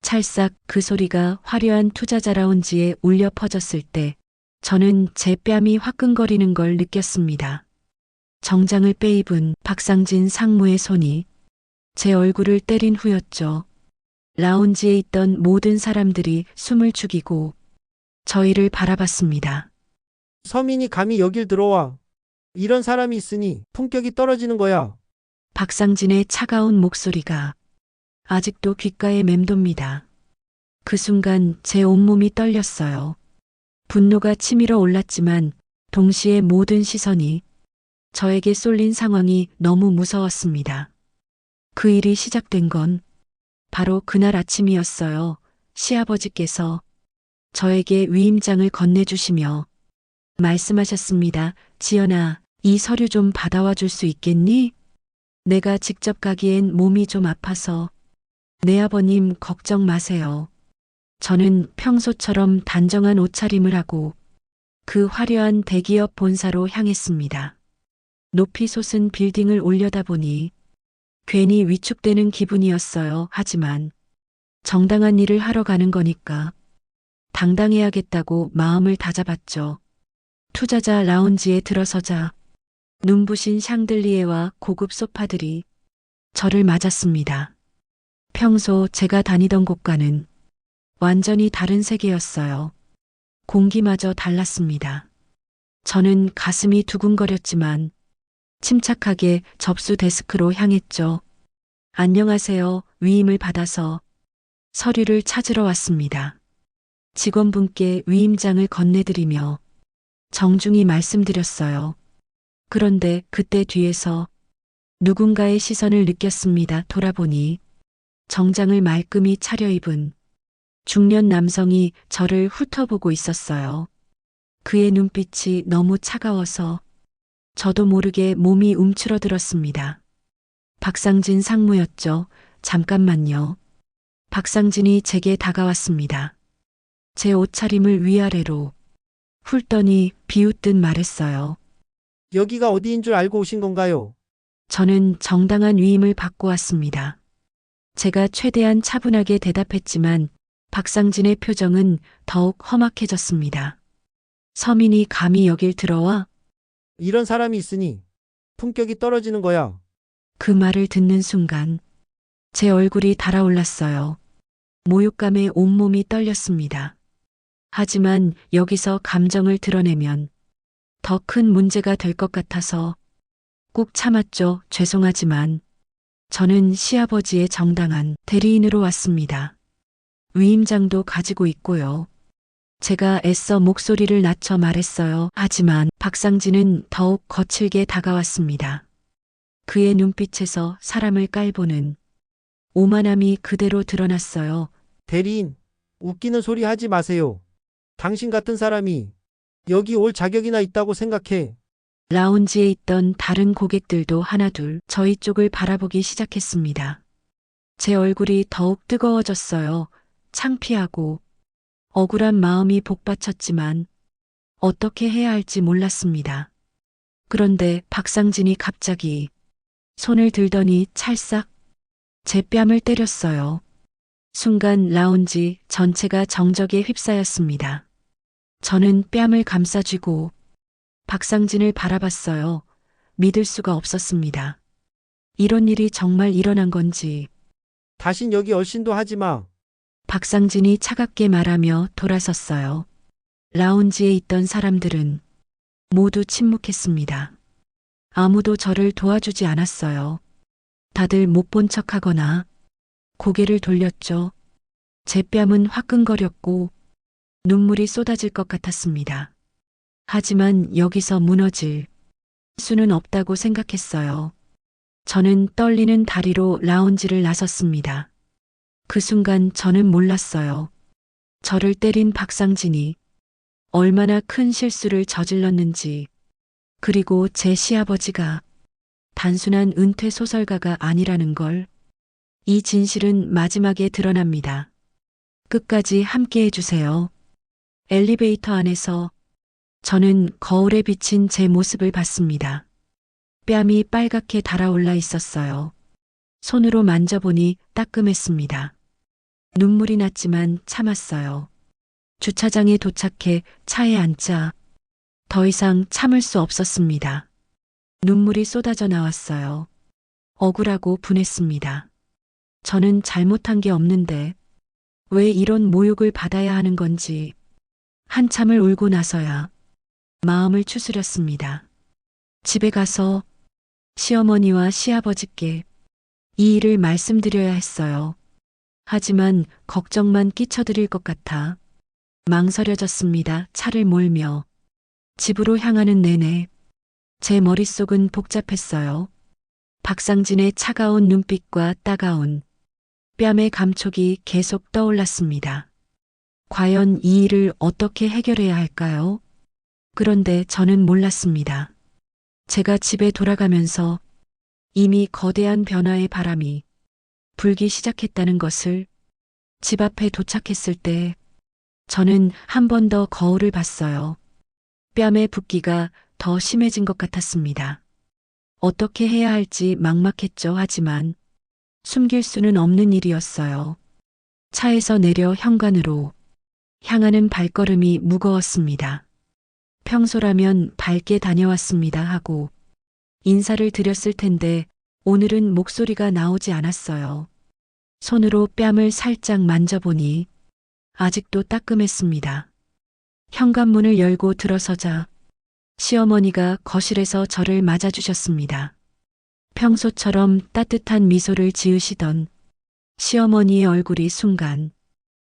찰싹 그 소리가 화려한 투자자 라운지에 울려 퍼졌을 때 저는 제 뺨이 화끈거리는 걸 느꼈습니다. 정장을 빼입은 박상진 상무의 손이 제 얼굴을 때린 후였죠. 라운지에 있던 모든 사람들이 숨을 죽이고 저희를 바라봤습니다. 서민이 감히 여길 들어와. 이런 사람이 있으니 품격이 떨어지는 거야. 박상진의 차가운 목소리가 아직도 귓가에 맴돕니다. 그 순간 제 온몸이 떨렸어요. 분노가 치밀어 올랐지만 동시에 모든 시선이 저에게 쏠린 상황이 너무 무서웠습니다. 그 일이 시작된 건 바로 그날 아침이었어요. 시아버지께서 저에게 위임장을 건네주시며 말씀하셨습니다. 지연아, 이 서류 좀 받아와 줄 수 있겠니? 내가 직접 가기엔 몸이 좀 아파서. 네 아버님 걱정 마세요. 저는 평소처럼 단정한 옷차림을 하고 그 화려한 대기업 본사로 향했습니다. 높이 솟은 빌딩을 올려다보니 괜히 위축되는 기분이었어요. 하지만 정당한 일을 하러 가는 거니까 당당해야겠다고 마음을 다잡았죠. 투자자 라운지에 들어서자 눈부신 샹들리에와 고급 소파들이 저를 맞았습니다. 평소 제가 다니던 곳과는 완전히 다른 세계였어요. 공기마저 달랐습니다. 저는 가슴이 두근거렸지만 침착하게 접수 데스크로 향했죠. 안녕하세요. 위임을 받아서 서류를 찾으러 왔습니다. 직원분께 위임장을 건네드리며 정중히 말씀드렸어요. 그런데 그때 뒤에서 누군가의 시선을 느꼈습니다. 돌아보니 정장을 말끔히 차려입은 중년 남성이 저를 훑어보고 있었어요. 그의 눈빛이 너무 차가워서 저도 모르게 몸이 움츠러들었습니다. 박상진 상무였죠. 잠깐만요. 박상진이 제게 다가왔습니다. 제 옷차림을 위아래로 훑더니 비웃듯 말했어요. 여기가 어디인 줄 알고 오신 건가요? 저는 정당한 위임을 받고 왔습니다. 제가 최대한 차분하게 대답했지만 박상진의 표정은 더욱 험악해졌습니다. 서민이 감히 여길 들어와? 이런 사람이 있으니 품격이 떨어지는 거야. 그 말을 듣는 순간 제 얼굴이 달아올랐어요. 모욕감에 온몸이 떨렸습니다. 하지만 여기서 감정을 드러내면 더 큰 문제가 될 것 같아서 꾹 참았죠. 죄송하지만 저는 시아버지의 정당한 대리인으로 왔습니다. 위임장도 가지고 있고요. 제가 애써 목소리를 낮춰 말했어요. 하지만 박상진은 더욱 거칠게 다가왔습니다. 그의 눈빛에서 사람을 깔보는 오만함이 그대로 드러났어요. 대리인, 웃기는 소리 하지 마세요. 당신 같은 사람이 여기 올 자격이나 있다고 생각해. 라운지에 있던 다른 고객들도 하나둘 저희 쪽을 바라보기 시작했습니다. 제 얼굴이 더욱 뜨거워졌어요. 창피하고 억울한 마음이 복받쳤지만 어떻게 해야 할지 몰랐습니다. 그런데 박상진이 갑자기 손을 들더니 찰싹 제 뺨을 때렸어요. 순간 라운지 전체가 정적에 휩싸였습니다. 저는 뺨을 감싸쥐고 박상진을 바라봤어요. 믿을 수가 없었습니다. 이런 일이 정말 일어난 건지. 다신 여기 얼씬도 하지 마. 박상진이 차갑게 말하며 돌아섰어요. 라운지에 있던 사람들은 모두 침묵했습니다. 아무도 저를 도와주지 않았어요. 다들 못 본 척하거나 고개를 돌렸죠. 제 뺨은 화끈거렸고 눈물이 쏟아질 것 같았습니다. 하지만 여기서 무너질 수는 없다고 생각했어요. 저는 떨리는 다리로 라운지를 나섰습니다. 그 순간 저는 몰랐어요. 저를 때린 박상진이 얼마나 큰 실수를 저질렀는지, 그리고 제 시아버지가 단순한 은퇴 소설가가 아니라는 걸. 이 진실은 마지막에 드러납니다. 끝까지 함께 해주세요. 엘리베이터 안에서 저는 거울에 비친 제 모습을 봤습니다. 뺨이 빨갛게 달아올라 있었어요. 손으로 만져보니 따끔했습니다. 눈물이 났지만 참았어요. 주차장에 도착해 차에 앉자 더 이상 참을 수 없었습니다. 눈물이 쏟아져 나왔어요. 억울하고 분했습니다. 저는 잘못한 게 없는데 왜 이런 모욕을 받아야 하는 건지 한참을 울고 나서야 마음을 추스렸습니다. 집에 가서 시어머니와 시아버지께 이 일을 말씀드려야 했어요. 하지만 걱정만 끼쳐드릴 것 같아 망설여졌습니다. 차를 몰며 집으로 향하는 내내 제 머릿속은 복잡했어요. 박상진의 차가운 눈빛과 따가운 뺨의 감촉이 계속 떠올랐습니다. 과연 이 일을 어떻게 해결해야 할까요? 그런데 저는 몰랐습니다. 제가 집에 돌아가면서 이미 거대한 변화의 바람이 불기 시작했다는 것을. 집 앞에 도착했을 때 저는 한 번 더 거울을 봤어요. 뺨의 붓기가 더 심해진 것 같았습니다. 어떻게 해야 할지 막막했죠. 하지만 숨길 수는 없는 일이었어요. 차에서 내려 현관으로 향하는 발걸음이 무거웠습니다. 평소라면 밝게 다녀왔습니다 하고 인사를 드렸을 텐데 오늘은 목소리가 나오지 않았어요. 손으로 뺨을 살짝 만져보니 아직도 따끔했습니다. 현관문을 열고 들어서자 시어머니가 거실에서 저를 맞아주셨습니다. 평소처럼 따뜻한 미소를 지으시던 시어머니의 얼굴이 순간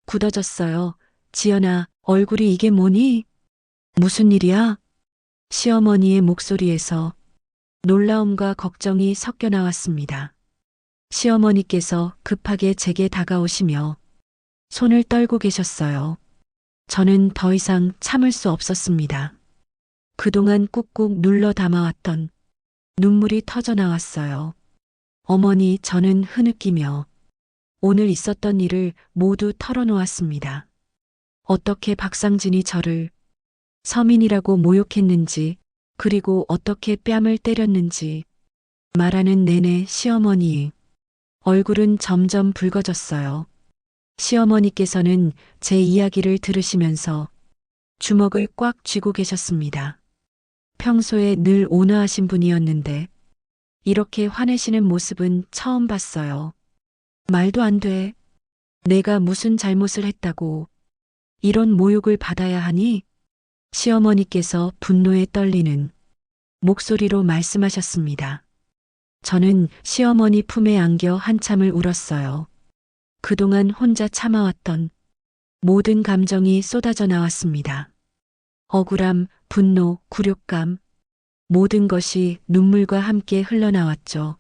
굳어졌어요. 지연아, 얼굴이 이게 뭐니? 무슨 일이야? 시어머니의 목소리에서 놀라움과 걱정이 섞여 나왔습니다. 시어머니께서 급하게 제게 다가오시며 손을 떨고 계셨어요. 저는 더 이상 참을 수 없었습니다. 그동안 꾹꾹 눌러 담아왔던 눈물이 터져 나왔어요. 어머니, 저는 흐느끼며 오늘 있었던 일을 모두 털어놓았습니다. 어떻게 박상진이 저를 서민이라고 모욕했는지, 그리고 어떻게 뺨을 때렸는지 말하는 내내 시어머니의 얼굴은 점점 붉어졌어요. 시어머니께서는 제 이야기를 들으시면서 주먹을 꽉 쥐고 계셨습니다. 평소에 늘 온화하신 분이었는데 이렇게 화내시는 모습은 처음 봤어요. 말도 안 돼. 내가 무슨 잘못을 했다고 이런 모욕을 받아야 하니? 시어머니께서 분노에 떨리는 목소리로 말씀하셨습니다. 저는 시어머니 품에 안겨 한참을 울었어요. 그동안 혼자 참아왔던 모든 감정이 쏟아져 나왔습니다. 억울함, 분노, 굴욕감, 모든 것이 눈물과 함께 흘러나왔죠.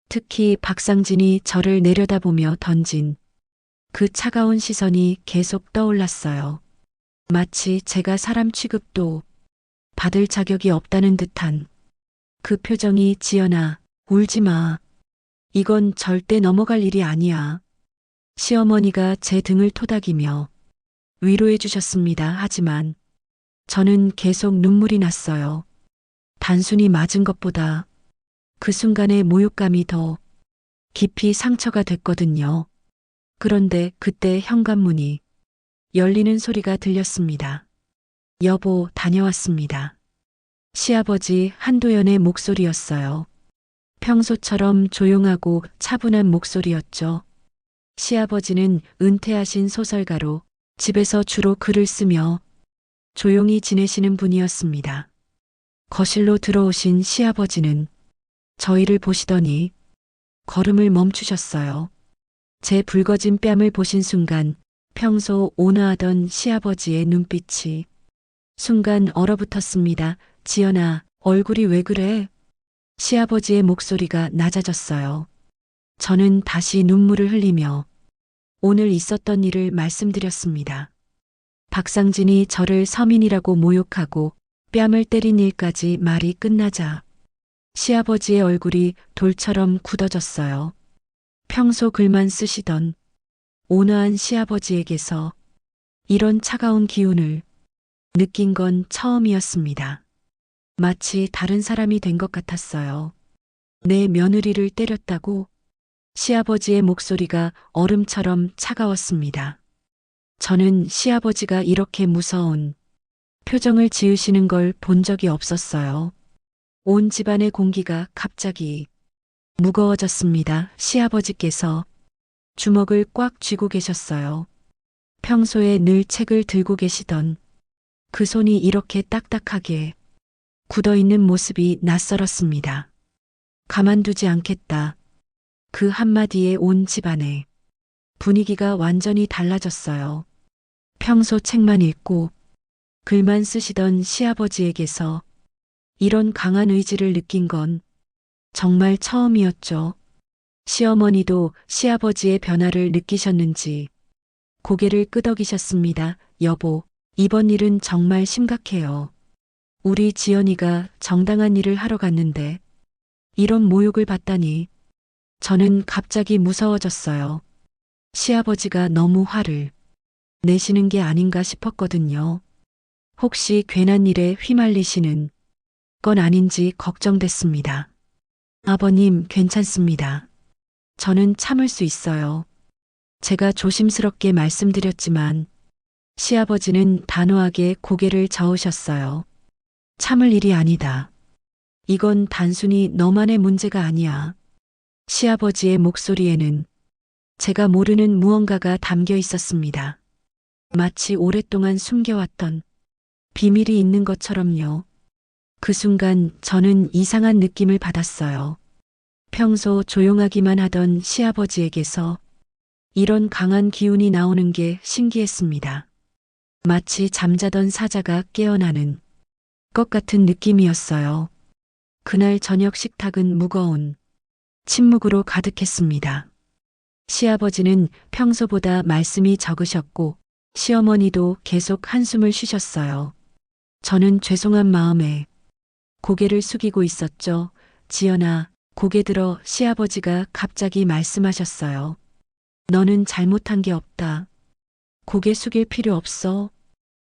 특히 박상진이 저를 내려다보며 던진 그 차가운 시선이 계속 떠올랐어요. 마치 제가 사람 취급도 받을 자격이 없다는 듯한 그 표정이. 지연아, 울지 마. 이건 절대 넘어갈 일이 아니야. 시어머니가 제 등을 토닥이며 위로해 주셨습니다. 하지만 저는 계속 눈물이 났어요. 단순히 맞은 것보다 그 순간의 모욕감이 더 깊이 상처가 됐거든요. 그런데 그때 현관문이 열리는 소리가 들렸습니다. 여보, 다녀왔습니다. 시아버지 한도연의 목소리였어요. 평소처럼 조용하고 차분한 목소리였죠. 시아버지는 은퇴하신 소설가로 집에서 주로 글을 쓰며 조용히 지내시는 분이었습니다. 거실로 들어오신 시아버지는 저희를 보시더니 걸음을 멈추셨어요. 제 붉어진 뺨을 보신 순간 평소 온화하던 시아버지의 눈빛이 순간 얼어붙었습니다. 지연아, 얼굴이 왜 그래? 시아버지의 목소리가 낮아졌어요. 저는 다시 눈물을 흘리며 오늘 있었던 일을 말씀드렸습니다. 박상진이 저를 서민이라고 모욕하고 뺨을 때린 일까지 말이 끝나자 시아버지의 얼굴이 돌처럼 굳어졌어요. 평소 글만 쓰시던 온화한 시아버지에게서 이런 차가운 기운을 느낀 건 처음이었습니다. 마치 다른 사람이 된 것 같았어요. 내 며느리를 때렸다고 시아버지의 목소리가 얼음처럼 차가웠습니다. 저는 시아버지가 이렇게 무서운 표정을 지으시는 걸 본 적이 없었어요. 온 집안의 공기가 갑자기 무거워졌습니다. 시아버지께서 주먹을 꽉 쥐고 계셨어요. 평소에 늘 책을 들고 계시던 그 손이 이렇게 딱딱하게 굳어있는 모습이 낯설었습니다. 가만두지 않겠다. 그 한마디에 온 집안의 분위기가 완전히 달라졌어요. 평소 책만 읽고 글만 쓰시던 시아버지에게서 이런 강한 의지를 느낀 건 정말 처음이었죠. 시어머니도 시아버지의 변화를 느끼셨는지 고개를 끄덕이셨습니다. 여보, 이번 일은 정말 심각해요. 우리 지연이가 정당한 일을 하러 갔는데 이런 모욕을 받다니. 저는 갑자기 무서워졌어요. 시아버지가 너무 화를 내시는 게 아닌가 싶었거든요. 혹시 괜한 일에 휘말리시는 건 아닌지 걱정됐습니다. 아버님, 괜찮습니다. 저는 참을 수 있어요. 제가 조심스럽게 말씀드렸지만 시아버지는 단호하게 고개를 저으셨어요. 참을 일이 아니다. 이건 단순히 너만의 문제가 아니야. 시아버지의 목소리에는 제가 모르는 무언가가 담겨 있었습니다. 마치 오랫동안 숨겨왔던 비밀이 있는 것처럼요. 그 순간 저는 이상한 느낌을 받았어요. 평소 조용하기만 하던 시아버지에게서 이런 강한 기운이 나오는 게 신기했습니다. 마치 잠자던 사자가 깨어나는 것 같은 느낌이었어요. 그날 저녁 식탁은 무거운 침묵으로 가득했습니다. 시아버지는 평소보다 말씀이 적으셨고 시어머니도 계속 한숨을 쉬셨어요. 저는 죄송한 마음에 고개를 숙이고 있었죠. 지연아, 고개 들어 시아버지가 갑자기 말씀하셨어요. 너는 잘못한 게 없다. 고개 숙일 필요 없어.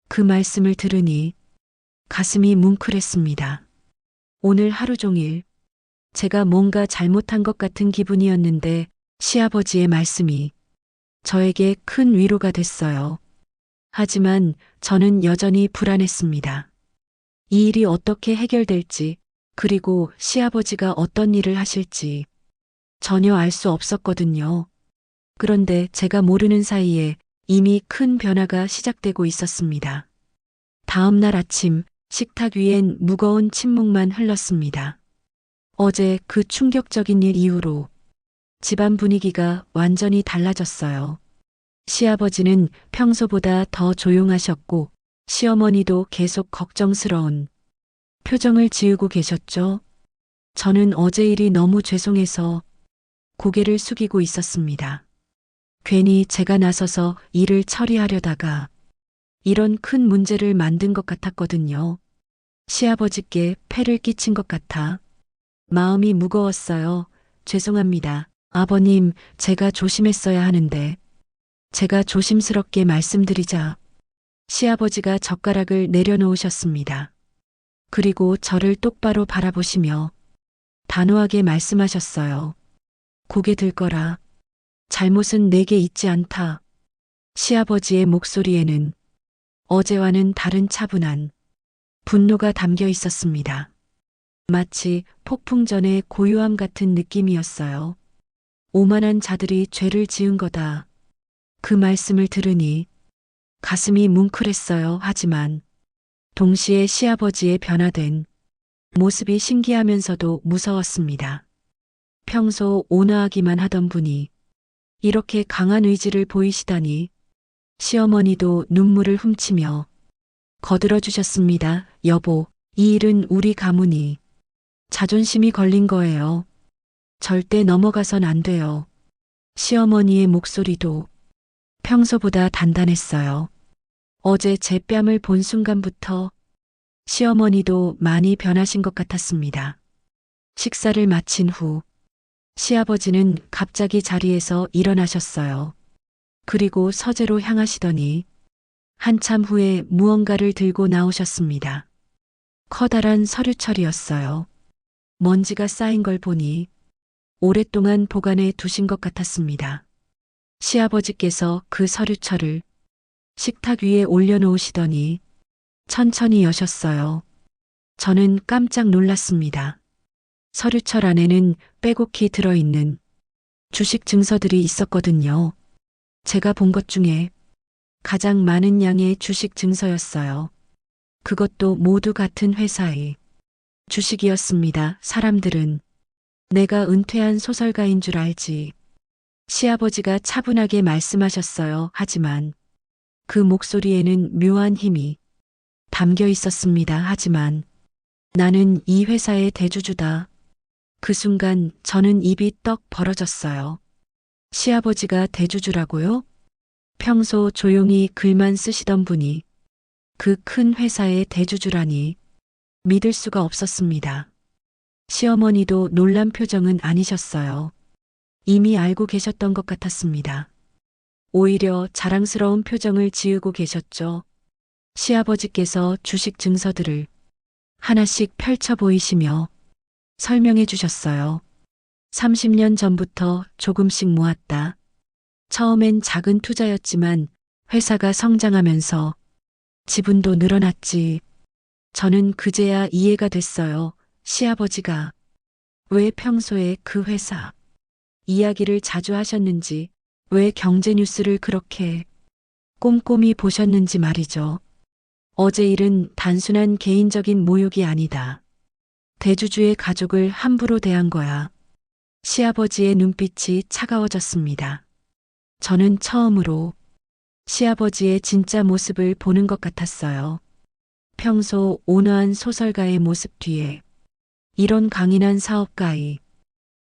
그 말씀을 들으니 가슴이 뭉클했습니다. 오늘 하루 종일 제가 뭔가 잘못한 것 같은 기분이었는데 시아버지의 말씀이 저에게 큰 위로가 됐어요. 하지만 저는 여전히 불안했습니다. 이 일이 어떻게 해결될지, 그리고 시아버지가 어떤 일을 하실지 전혀 알 수 없었거든요. 그런데 제가 모르는 사이에 이미 큰 변화가 시작되고 있었습니다. 다음 날 아침 식탁 위엔 무거운 침묵만 흘렀습니다. 어제 그 충격적인 일 이후로 집안 분위기가 완전히 달라졌어요. 시아버지는 평소보다 더 조용하셨고 시어머니도 계속 걱정스러운 표정을 지으고 계셨죠. 저는 어제 일이 너무 죄송해서 고개를 숙이고 있었습니다. 괜히 제가 나서서 일을 처리하려다가 이런 큰 문제를 만든 것 같았거든요. 시아버지께 폐를 끼친 것 같아 마음이 무거웠어요. 죄송합니다. 아버님, 제가 조심했어야 하는데. 제가 조심스럽게 말씀드리자 시아버지가 젓가락을 내려놓으셨습니다. 그리고 저를 똑바로 바라보시며 단호하게 말씀하셨어요. 고개 들 거라. 잘못은 내게 있지 않다. 시아버지의 목소리에는 어제와는 다른 차분한 분노가 담겨 있었습니다. 마치 폭풍 전의 고요함 같은 느낌이었어요. 오만한 자들이 죄를 지은 거다. 그 말씀을 들으니 가슴이 뭉클했어요. 하지만 동시에 시아버지의 변화된 모습이 신기하면서도 무서웠습니다. 평소 온화하기만 하던 분이 이렇게 강한 의지를 보이시다니. 시어머니도 눈물을 훔치며 거들어 주셨습니다. 여보, 이 일은 우리 가문이 자존심이 걸린 거예요. 절대 넘어가선 안 돼요. 시어머니의 목소리도 평소보다 단단했어요. 어제 제 뺨을 본 순간부터 시어머니도 많이 변하신 것 같았습니다. 식사를 마친 후 시아버지는 갑자기 자리에서 일어나셨어요. 그리고 서재로 향하시더니 한참 후에 무언가를 들고 나오셨습니다. 커다란 서류철이었어요. 먼지가 쌓인 걸 보니 오랫동안 보관해 두신 것 같았습니다. 시아버지께서 그 서류철을 식탁 위에 올려놓으시더니 천천히 여셨어요. 저는 깜짝 놀랐습니다. 서류철 안에는 빼곡히 들어있는 주식 증서들이 있었거든요. 제가 본 것 중에 가장 많은 양의 주식 증서였어요. 그것도 모두 같은 회사의 주식이었습니다. 사람들은 내가 은퇴한 소설가인 줄 알지. 시아버지가 차분하게 말씀하셨어요. 하지만 그 목소리에는 묘한 힘이 담겨 있었습니다. 하지만 나는 이 회사의 대주주다. 그 순간 저는 입이 떡 벌어졌어요. 시아버지가 대주주라고요? 평소 조용히 글만 쓰시던 분이 그 큰 회사의 대주주라니 믿을 수가 없었습니다. 시어머니도 놀란 표정은 아니셨어요. 이미 알고 계셨던 것 같았습니다. 오히려 자랑스러운 표정을 지으고 계셨죠. 시아버지께서 주식 증서들을 하나씩 펼쳐 보이시며 설명해 주셨어요. 30년 전부터 조금씩 모았다. 처음엔 작은 투자였지만 회사가 성장하면서 지분도 늘어났지. 저는 그제야 이해가 됐어요. 시아버지가 왜 평소에 그 회사 이야기를 자주 하셨는지, 왜 경제 뉴스를 그렇게 꼼꼼히 보셨는지 말이죠. 어제 일은 단순한 개인적인 모욕이 아니다. 대주주의 가족을 함부로 대한 거야. 시아버지의 눈빛이 차가워졌습니다. 저는 처음으로 시아버지의 진짜 모습을 보는 것 같았어요. 평소 온화한 소설가의 모습 뒤에 이런 강인한 사업가의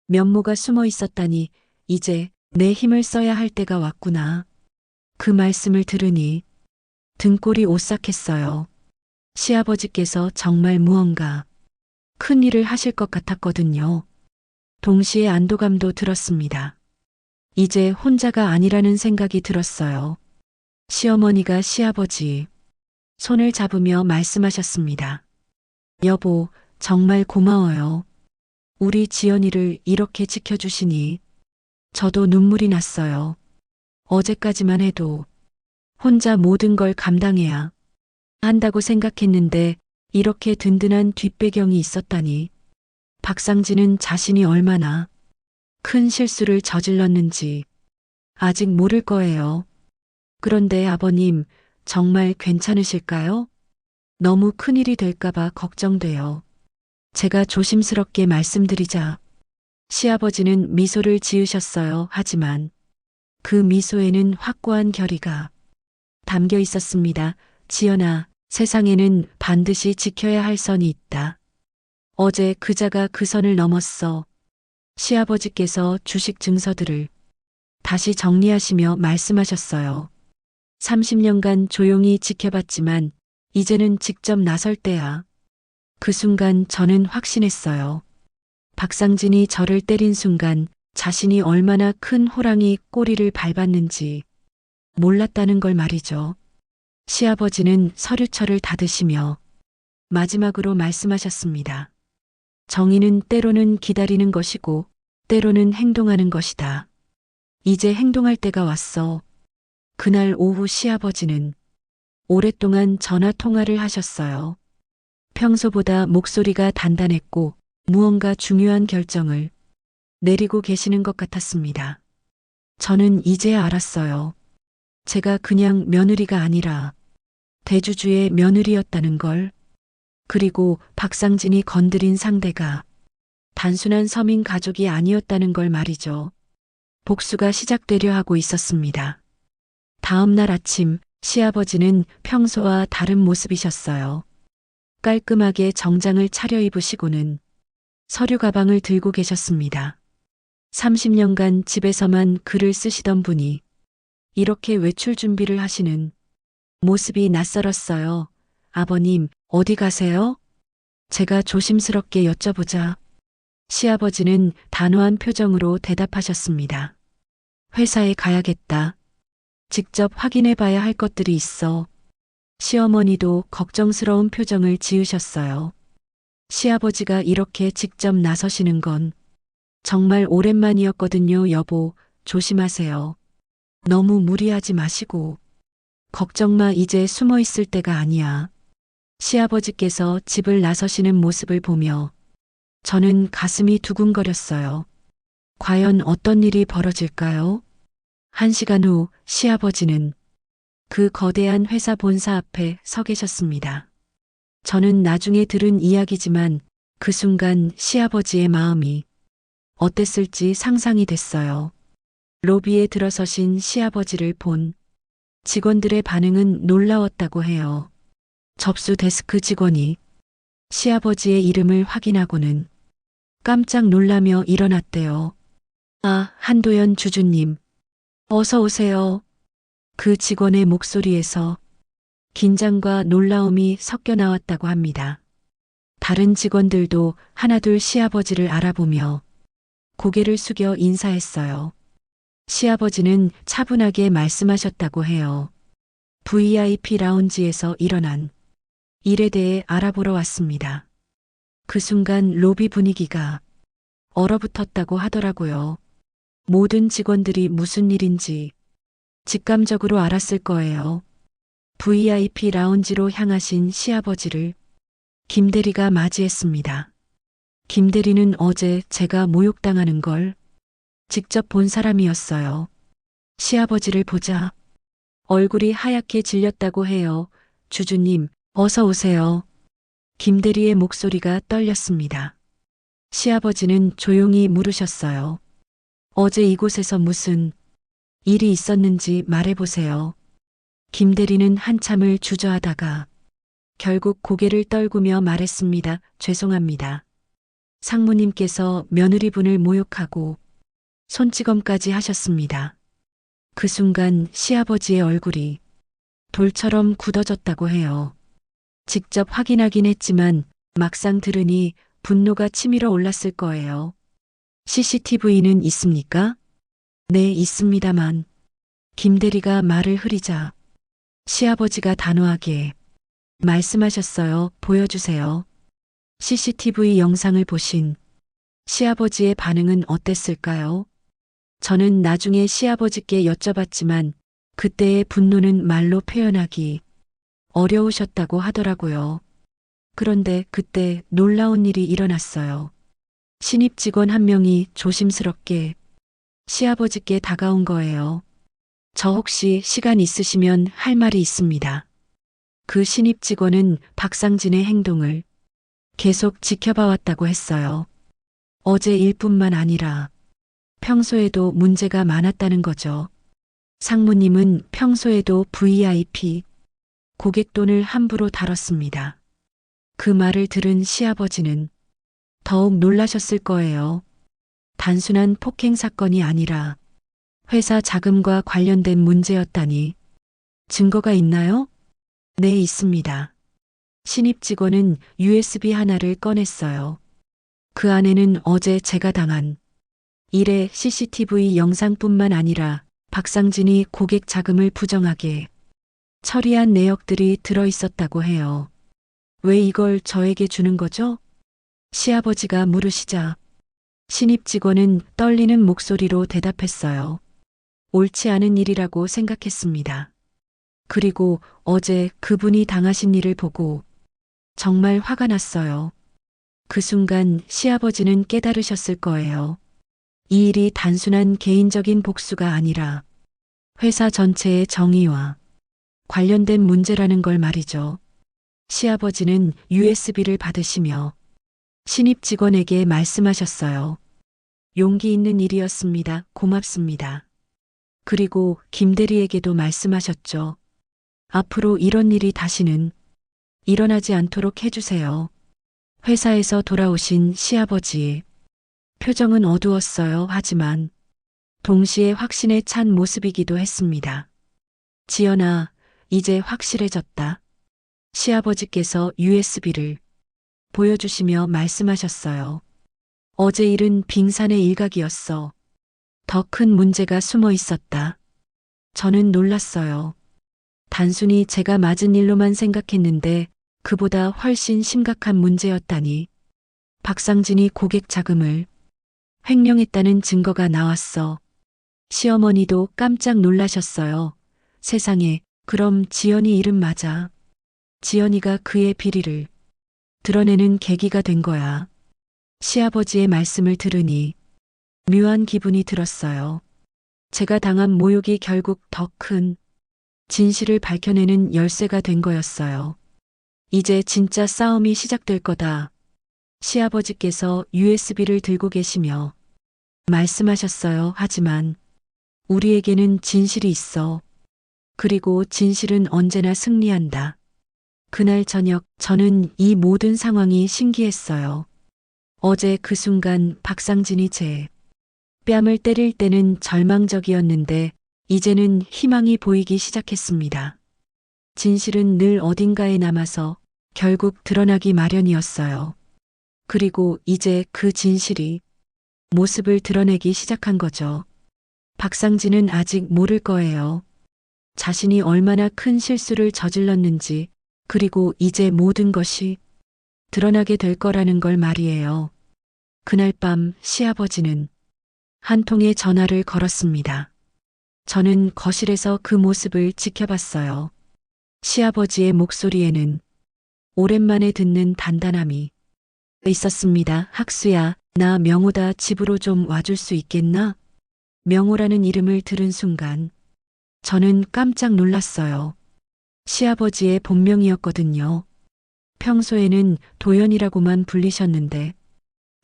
면모가 숨어 있었다니, 이제 내 힘을 써야 할 때가 왔구나. 그 말씀을 들으니 등골이 오싹했어요. 시아버지께서 정말 무언가 큰 일을 하실 것 같았거든요. 동시에 안도감도 들었습니다. 이제 혼자가 아니라는 생각이 들었어요. 시어머니가 시아버지 손을 잡으며 말씀하셨습니다. 여보, 정말 고마워요. 우리 지연이를 이렇게 지켜주시니 저도 눈물이 났어요. 어제까지만 해도 혼자 모든 걸 감당해야 한다고 생각했는데 이렇게 든든한 뒷배경이 있었다니. 박상진은 자신이 얼마나 큰 실수를 저질렀는지 아직 모를 거예요. 그런데 아버님, 정말 괜찮으실까요? 너무 큰일이 될까봐 걱정돼요. 제가 조심스럽게 말씀드리자 시아버지는 미소를 지으셨어요. 하지만 그 미소에는 확고한 결의가 담겨 있었습니다. 지연아, 세상에는 반드시 지켜야 할 선이 있다. 어제 그자가 그 선을 넘었어. 시아버지께서 주식 증서들을 다시 정리하시며 말씀하셨어요. 30년간 조용히 지켜봤지만 이제는 직접 나설 때야. 그 순간 저는 확신했어요. 박상진이 저를 때린 순간 자신이 얼마나 큰 호랑이 꼬리를 밟았는지 몰랐다는 걸 말이죠. 시아버지는 서류철을 닫으시며 마지막으로 말씀하셨습니다. 정의는 때로는 기다리는 것이고 때로는 행동하는 것이다. 이제 행동할 때가 왔어. 그날 오후 시아버지는 오랫동안 전화 통화를 하셨어요. 평소보다 목소리가 단단했고 무언가 중요한 결정을 내리고 계시는 것 같았습니다. 저는 이제야 알았어요. 제가 그냥 며느리가 아니라 대주주의 며느리였다는 걸. 그리고 박상진이 건드린 상대가 단순한 서민 가족이 아니었다는 걸 말이죠. 복수가 시작되려 하고 있었습니다. 다음 날 아침 시아버지는 평소와 다른 모습이셨어요. 깔끔하게 정장을 차려입으시고는 서류 가방을 들고 계셨습니다. 30년간 집에서만 글을 쓰시던 분이 이렇게 외출 준비를 하시는 모습이 낯설었어요. 아버님, 어디 가세요? 제가 조심스럽게 여쭤보자 시아버지는 단호한 표정으로 대답하셨습니다. 회사에 가야겠다. 직접 확인해 봐야 할 것들이 있어. 시어머니도 걱정스러운 표정을 지으셨어요. 시아버지가 이렇게 직접 나서시는 건 정말 오랜만이었거든요, 여보. 조심하세요. 너무 무리하지 마시고. 걱정 마, 이제 숨어 있을 때가 아니야. 시아버지께서 집을 나서시는 모습을 보며 저는 가슴이 두근거렸어요. 과연 어떤 일이 벌어질까요? 1시간 후 시아버지는 그 거대한 회사 본사 앞에 서 계셨습니다. 저는 나중에 들은 이야기지만 그 순간 시아버지의 마음이 어땠을지 상상이 됐어요. 로비에 들어서신 시아버지를 본 직원들의 반응은 놀라웠다고 해요. 접수 데스크 직원이 시아버지의 이름을 확인하고는 깜짝 놀라며 일어났대요. 아, 한도연 주주님. 어서 오세요. 그 직원의 목소리에서 긴장과 놀라움이 섞여 나왔다고 합니다. 다른 직원들도 하나둘 시아버지를 알아보며 고개를 숙여 인사했어요. 시아버지는 차분하게 말씀하셨다고 해요. VIP 라운지에서 일어난 일에 대해 알아보러 왔습니다. 그 순간 로비 분위기가 얼어붙었다고 하더라고요. 모든 직원들이 무슨 일인지 직감적으로 알았을 거예요. VIP 라운지로 향하신 시아버지를 김 대리가 맞이했습니다. 김 대리는 어제 제가 모욕당하는 걸 직접 본 사람이었어요. 시아버지를 보자 얼굴이 하얗게 질렸다고 해요. 주주님, 어서 오세요. 김 대리의 목소리가 떨렸습니다. 시아버지는 조용히 물으셨어요. 어제 이곳에서 무슨 일이 있었는지 말해보세요. 김 대리는 한참을 주저하다가 결국 고개를 떨구며 말했습니다. 죄송합니다. 상무님께서 며느리분을 모욕하고 손찌검까지 하셨습니다. 그 순간 시아버지의 얼굴이 돌처럼 굳어졌다고 해요. 직접 확인하긴 했지만 막상 들으니 분노가 치밀어 올랐을 거예요. CCTV는 있습니까? 네, 있습니다만. 김 대리가 말을 흐리자 시아버지가 단호하게 말씀하셨어요. 보여주세요. CCTV 영상을 보신 시아버지의 반응은 어땠을까요? 저는 나중에 시아버지께 여쭤봤지만 그때의 분노는 말로 표현하기 어려우셨다고 하더라고요. 그런데 그때 놀라운 일이 일어났어요. 신입 직원 한 명이 조심스럽게 시아버지께 다가온 거예요. 저 혹시 시간 있으시면 할 말이 있습니다. 그 신입 직원은 박상진의 행동을 계속 지켜봐왔다고 했어요. 어제 일뿐만 아니라 평소에도 문제가 많았다는 거죠. 상무님은 평소에도 VIP 고객 돈을 함부로 다뤘습니다. 그 말을 들은 시아버지는 더욱 놀라셨을 거예요. 단순한 폭행 사건이 아니라 회사 자금과 관련된 문제였다니. 증거가 있나요? 네, 있습니다. 신입 직원은 USB 하나를 꺼냈어요. 그 안에는 어제 제가 당한 일의 CCTV 영상뿐만 아니라 박상진이 고객 자금을 부정하게 처리한 내역들이 들어 있었다고 해요. 왜 이걸 저에게 주는 거죠? 시아버지가 물으시자 신입 직원은 떨리는 목소리로 대답했어요. 옳지 않은 일이라고 생각했습니다. 그리고 어제 그분이 당하신 일을 보고 정말 화가 났어요. 그 순간 시아버지는 깨달으셨을 거예요. 이 일이 단순한 개인적인 복수가 아니라 회사 전체의 정의와 관련된 문제라는 걸 말이죠. 시아버지는 USB를 받으시며 신입 직원에게 말씀하셨어요. 용기 있는 일이었습니다. 고맙습니다. 그리고 김 대리에게도 말씀하셨죠. 앞으로 이런 일이 다시는 일어나지 않도록 해주세요. 회사에서 돌아오신 시아버지의 표정은 어두웠어요. 하지만 동시에 확신에 찬 모습이기도 했습니다. 지연아, 이제 확실해졌다. 시아버지께서 USB를 보여주시며 말씀하셨어요. 어제 일은 빙산의 일각이었어. 더 큰 문제가 숨어 있었다. 저는 놀랐어요. 단순히 제가 맞은 일로만 생각했는데 그보다 훨씬 심각한 문제였다니. 박상진이 고객 자금을 횡령했다는 증거가 나왔어. 시어머니도 깜짝 놀라셨어요. 세상에, 그럼 지연이 이름 맞아. 지연이가 그의 비리를 드러내는 계기가 된 거야. 시아버지의 말씀을 들으니 묘한 기분이 들었어요. 제가 당한 모욕이 결국 더 큰 진실을 밝혀내는 열쇠가 된 거였어요. 이제 진짜 싸움이 시작될 거다. 시아버지께서 USB를 들고 계시며 말씀하셨어요. 하지만 우리에게는 진실이 있어. 그리고 진실은 언제나 승리한다. 그날 저녁 저는 이 모든 상황이 신기했어요. 어제 그 순간 박상진이 제 뺨을 때릴 때는 절망적이었는데 이제는 희망이 보이기 시작했습니다. 진실은 늘 어딘가에 남아서 결국 드러나기 마련이었어요. 그리고 이제 그 진실이 모습을 드러내기 시작한 거죠. 박상진은 아직 모를 거예요. 자신이 얼마나 큰 실수를 저질렀는지, 그리고 이제 모든 것이 드러나게 될 거라는 걸 말이에요. 그날 밤 시아버지는 한 통의 전화를 걸었습니다. 저는 거실에서 그 모습을 지켜봤어요. 시아버지의 목소리에는 오랜만에 듣는 단단함이 있었습니다. 학수야, 나 명호다. 집으로 좀 와줄 수 있겠나? 명호라는 이름을 들은 순간 저는 깜짝 놀랐어요. 시아버지의 본명이었거든요. 평소에는 도연이라고만 불리셨는데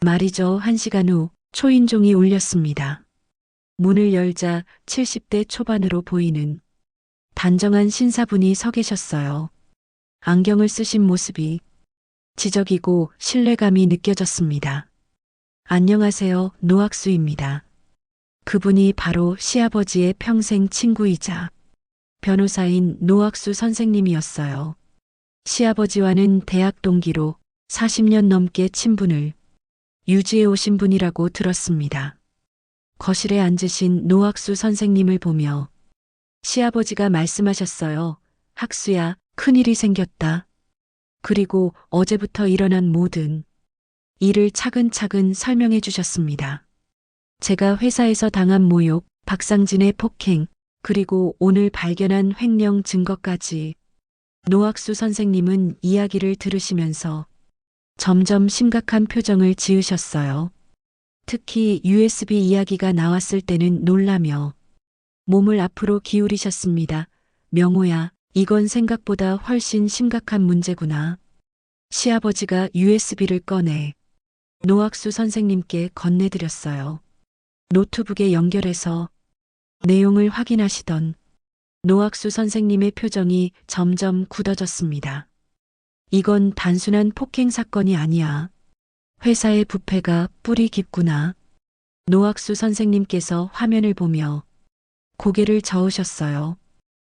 말이죠. 1시간 후 초인종이 울렸습니다. 문을 열자 70대 초반으로 보이는 단정한 신사분이 서 계셨어요. 안경을 쓰신 모습이 지적이고 신뢰감이 느껴졌습니다. 안녕하세요, 노학수입니다. 그분이 바로 시아버지의 평생 친구이자 변호사인 노학수 선생님이었어요. 시아버지와는 대학 동기로 40년 넘게 친분을 유지해 오신 분이라고 들었습니다. 거실에 앉으신 노학수 선생님을 보며 시아버지가 말씀하셨어요. 학수야, 큰일이 생겼다. 그리고 어제부터 일어난 모든 일을 차근차근 설명해 주셨습니다. 제가 회사에서 당한 모욕, 박상진의 폭행, 그리고 오늘 발견한 횡령 증거까지. 노학수 선생님은 이야기를 들으시면서 점점 심각한 표정을 지으셨어요. 특히 USB 이야기가 나왔을 때는 놀라며 몸을 앞으로 기울이셨습니다. 명호야, 이건 생각보다 훨씬 심각한 문제구나. 시아버지가 USB를 꺼내 노학수 선생님께 건네드렸어요. 노트북에 연결해서 내용을 확인하시던 노학수 선생님의 표정이 점점 굳어졌습니다. 이건 단순한 폭행 사건이 아니야. 회사의 부패가 뿌리 깊구나. 노학수 선생님께서 화면을 보며 고개를 저으셨어요.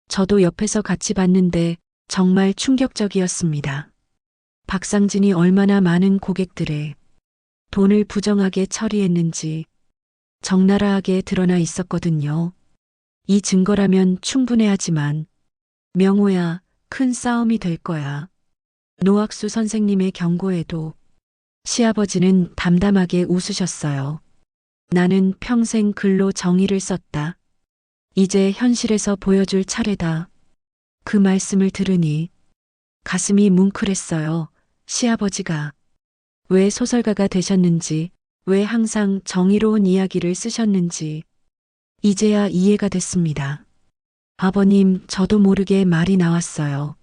저도 옆에서 같이 봤는데 정말 충격적이었습니다. 박상진이 얼마나 많은 고객들의 돈을 부정하게 처리했는지 적나라하게 드러나 있었거든요. 이 증거라면 충분해하지만 명호야, 큰 싸움이 될 거야. 노학수 선생님의 경고에도 시아버지는 담담하게 웃으셨어요. 나는 평생 글로 정의를 썼다. 이제 현실에서 보여줄 차례다. 그 말씀을 들으니 가슴이 뭉클했어요. 시아버지가 왜 소설가가 되셨는지, 왜 항상 정의로운 이야기를 쓰셨는지 이제야 이해가 됐습니다. 아버님, 저도 모르게 말이 나왔어요.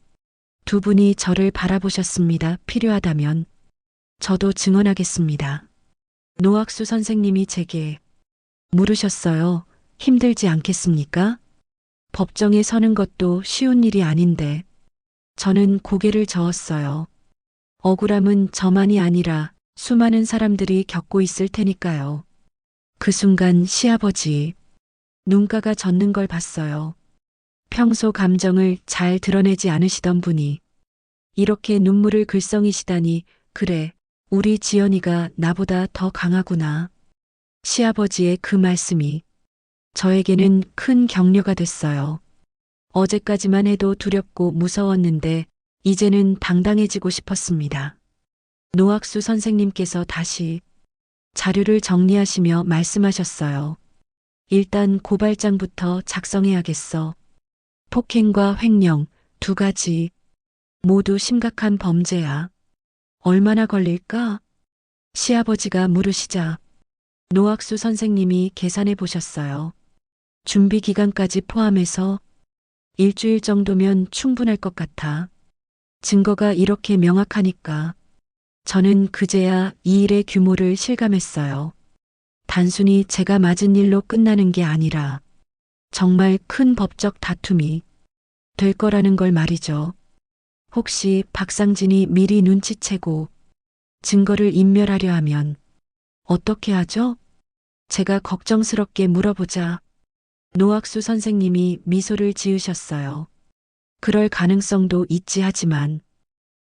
두 분이 저를 바라보셨습니다. 필요하다면 저도 증언하겠습니다. 노학수 선생님이 제게 물으셨어요. 힘들지 않겠습니까? 법정에 서는 것도 쉬운 일이 아닌데. 저는 고개를 저었어요. 억울함은 저만이 아니라 수많은 사람들이 겪고 있을 테니까요. 그 순간 시아버지 눈가가 젖는 걸 봤어요. 평소 감정을 잘 드러내지 않으시던 분이 이렇게 눈물을 글썽이시다니. 그래, 우리 지연이가 나보다 더 강하구나. 시아버지의 그 말씀이 저에게는 큰 격려가 됐어요. 어제까지만 해도 두렵고 무서웠는데 이제는 당당해지고 싶었습니다. 노학수 선생님께서 다시 자료를 정리하시며 말씀하셨어요. 일단 고발장부터 작성해야겠어. 폭행과 횡령, 두 가지. 모두 심각한 범죄야. 얼마나 걸릴까? 시아버지가 물으시자 노학수 선생님이 계산해 보셨어요. 준비 기간까지 포함해서 일주일 정도면 충분할 것 같아. 증거가 이렇게 명확하니까 저는 그제야 이 일의 규모를 실감했어요. 단순히 제가 맞은 일로 끝나는 게 아니라 정말 큰 법적 다툼이 될 거라는 걸 말이죠. 혹시 박상진이 미리 눈치채고 증거를 인멸하려 하면 어떻게 하죠? 제가 걱정스럽게 물어보자 노학수 선생님이 미소를 지으셨어요. 그럴 가능성도 있지 하지만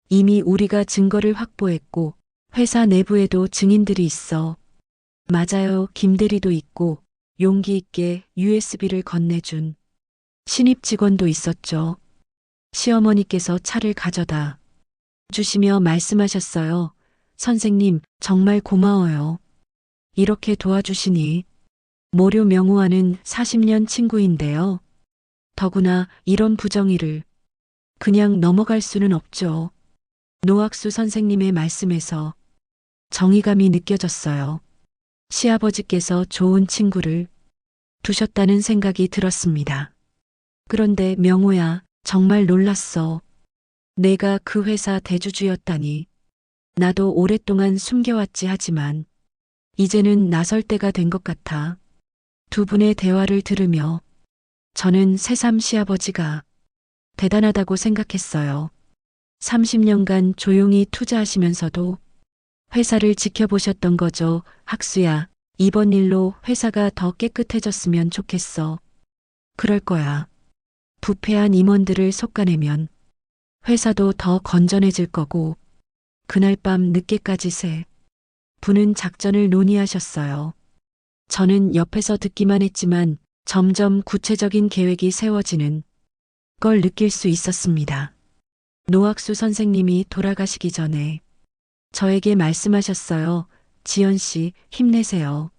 이미 우리가 증거를 확보했고 회사 내부에도 증인들이 있어. 맞아요. 김대리도 있고 용기 있게 USB를 건네준 신입 직원도 있었죠. 시어머니께서 차를 가져다 주시며 말씀하셨어요. 선생님, 정말 고마워요. 이렇게 도와주시니 모료 명우와는 40년 친구인데요. 더구나 이런 부정의를 그냥 넘어갈 수는 없죠. 노학수 선생님의 말씀에서 정의감이 느껴졌어요. 시아버지께서 좋은 친구를 두셨다는 생각이 들었습니다. 그런데 명호야, 정말 놀랐어. 내가 그 회사 대주주였다니. 나도 오랫동안 숨겨왔지 하지만 이제는 나설 때가 된 것 같아. 두 분의 대화를 들으며 저는 새삼 시아버지가 대단하다고 생각했어요. 30년간 조용히 투자하시면서도 회사를 지켜보셨던 거죠. 학수야, 이번 일로 회사가 더 깨끗해졌으면 좋겠어. 그럴 거야. 부패한 임원들을 솎아내면 회사도 더 건전해질 거고 그날 밤 늦게까지 새 부는 작전을 논의하셨어요. 저는 옆에서 듣기만 했지만 점점 구체적인 계획이 세워지는 걸 느낄 수 있었습니다. 노학수 선생님이 돌아가시기 전에 저에게 말씀하셨어요. 지연 씨, 힘내세요.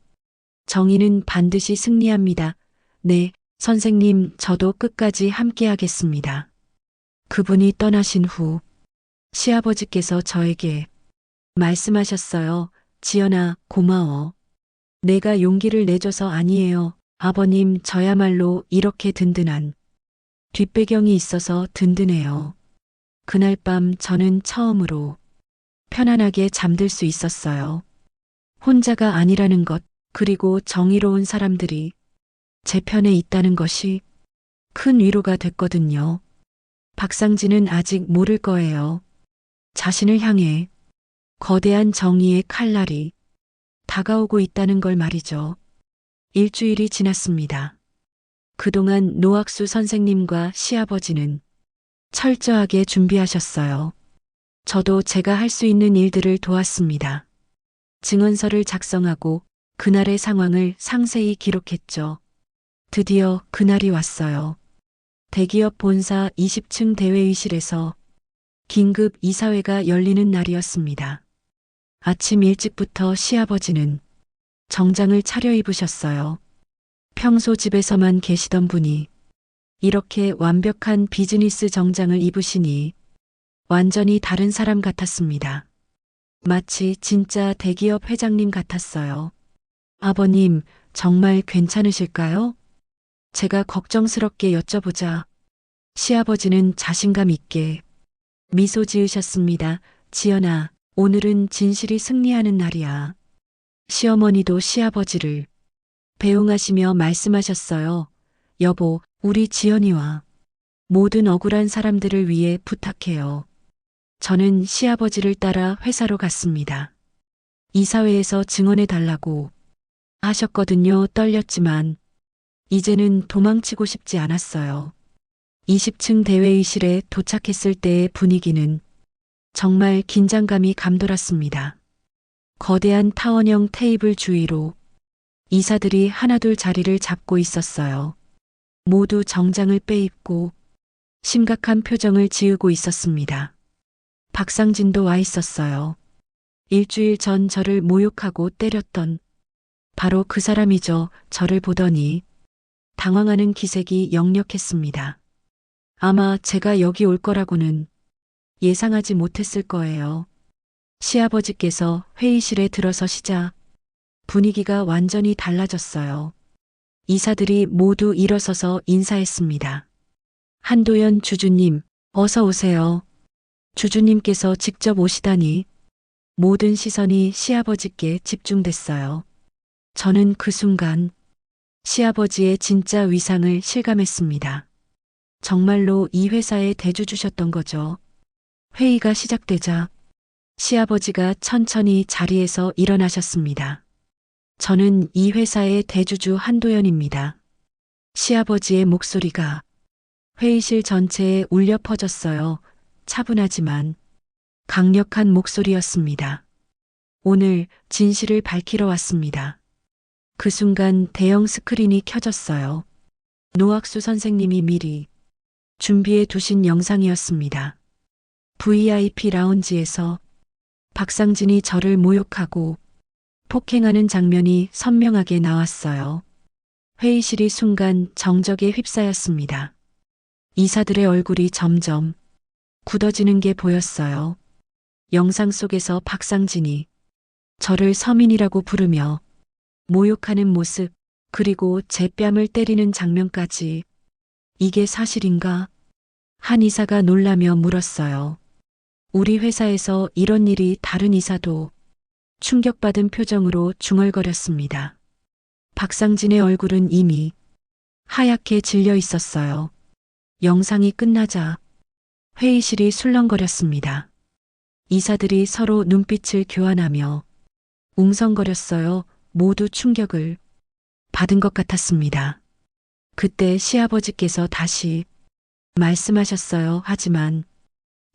정의는 반드시 승리합니다. 네, 선생님, 저도 끝까지 함께하겠습니다. 그분이 떠나신 후 시아버지께서 저에게 말씀하셨어요. 지연아, 고마워. 내가 용기를 내줘서 아니에요. 아버님, 저야말로 이렇게 든든한 뒷배경이 있어서 든든해요. 그날 밤 저는 처음으로 편안하게 잠들 수 있었어요. 혼자가 아니라는 것, 그리고 정의로운 사람들이 제 편에 있다는 것이 큰 위로가 됐거든요. 박상진은 아직 모를 거예요. 자신을 향해 거대한 정의의 칼날이 다가오고 있다는 걸 말이죠. 일주일이 지났습니다. 그동안 노학수 선생님과 시아버지는 철저하게 준비하셨어요. 저도 제가 할 수 있는 일들을 도왔습니다. 증언서를 작성하고 그날의 상황을 상세히 기록했죠. 드디어 그날이 왔어요. 대기업 본사 20층 대회의실에서 긴급 이사회가 열리는 날이었습니다. 아침 일찍부터 시아버지는 정장을 차려입으셨어요. 평소 집에서만 계시던 분이 이렇게 완벽한 비즈니스 정장을 입으시니 완전히 다른 사람 같았습니다. 마치 진짜 대기업 회장님 같았어요. 아버님, 정말 괜찮으실까요? 제가 걱정스럽게 여쭤보자 시아버지는 자신감 있게 미소 지으셨습니다. 지연아, 오늘은 진실이 승리하는 날이야. 시어머니도 시아버지를 배웅하시며 말씀하셨어요. 여보, 우리 지연이와 모든 억울한 사람들을 위해 부탁해요. 저는 시아버지를 따라 회사로 갔습니다. 이사회에서 증언해 달라고 하셨거든요. 떨렸지만 이제는 도망치고 싶지 않았어요. 20층 대회의실에 도착했을 때의 분위기는 정말 긴장감이 감돌았습니다. 거대한 타원형 테이블 주위로 이사들이 하나둘 자리를 잡고 있었어요. 모두 정장을 빼입고 심각한 표정을 지으고 있었습니다. 박상진도 와 있었어요. 일주일 전 저를 모욕하고 때렸던 바로 그 사람이죠. 저를 보더니 당황하는 기색이 역력했습니다. 아마 제가 여기 올 거라고는 예상하지 못했을 거예요. 시아버지께서 회의실에 들어서시자 분위기가 완전히 달라졌어요. 이사들이 모두 일어서서 인사했습니다. 한도연 주주님, 어서 오세요. 주주님께서 직접 오시다니 모든 시선이 시아버지께 집중됐어요. 저는 그 순간 시아버지의 진짜 위상을 실감했습니다. 정말로 이 회사에 대주주셨던 거죠. 회의가 시작되자 시아버지가 천천히 자리에서 일어나셨습니다. 저는 이 회사의 대주주 한도연입니다. 시아버지의 목소리가 회의실 전체에 울려 퍼졌어요. 차분하지만 강력한 목소리였습니다. 오늘 진실을 밝히러 왔습니다. 그 순간 대형 스크린이 켜졌어요. 노학수 선생님이 미리 준비해 두신 영상이었습니다. VIP 라운지에서 박상진이 저를 모욕하고 폭행하는 장면이 선명하게 나왔어요. 회의실이 순간 정적에 휩싸였습니다. 이사들의 얼굴이 점점 굳어지는 게 보였어요. 영상 속에서 박상진이 저를 서민이라고 부르며 모욕하는 모습, 그리고 제 뺨을 때리는 장면까지. 이게 사실인가? 한 이사가 놀라며 물었어요. 우리 회사에서 이런 일이 다른 이사도 충격받은 표정으로 중얼거렸습니다. 박상진의 얼굴은 이미 하얗게 질려 있었어요. 영상이 끝나자 회의실이 술렁거렸습니다. 이사들이 서로 눈빛을 교환하며 웅성거렸어요. 모두 충격을 받은 것 같았습니다. 그때 시아버지께서 다시 말씀하셨어요. 하지만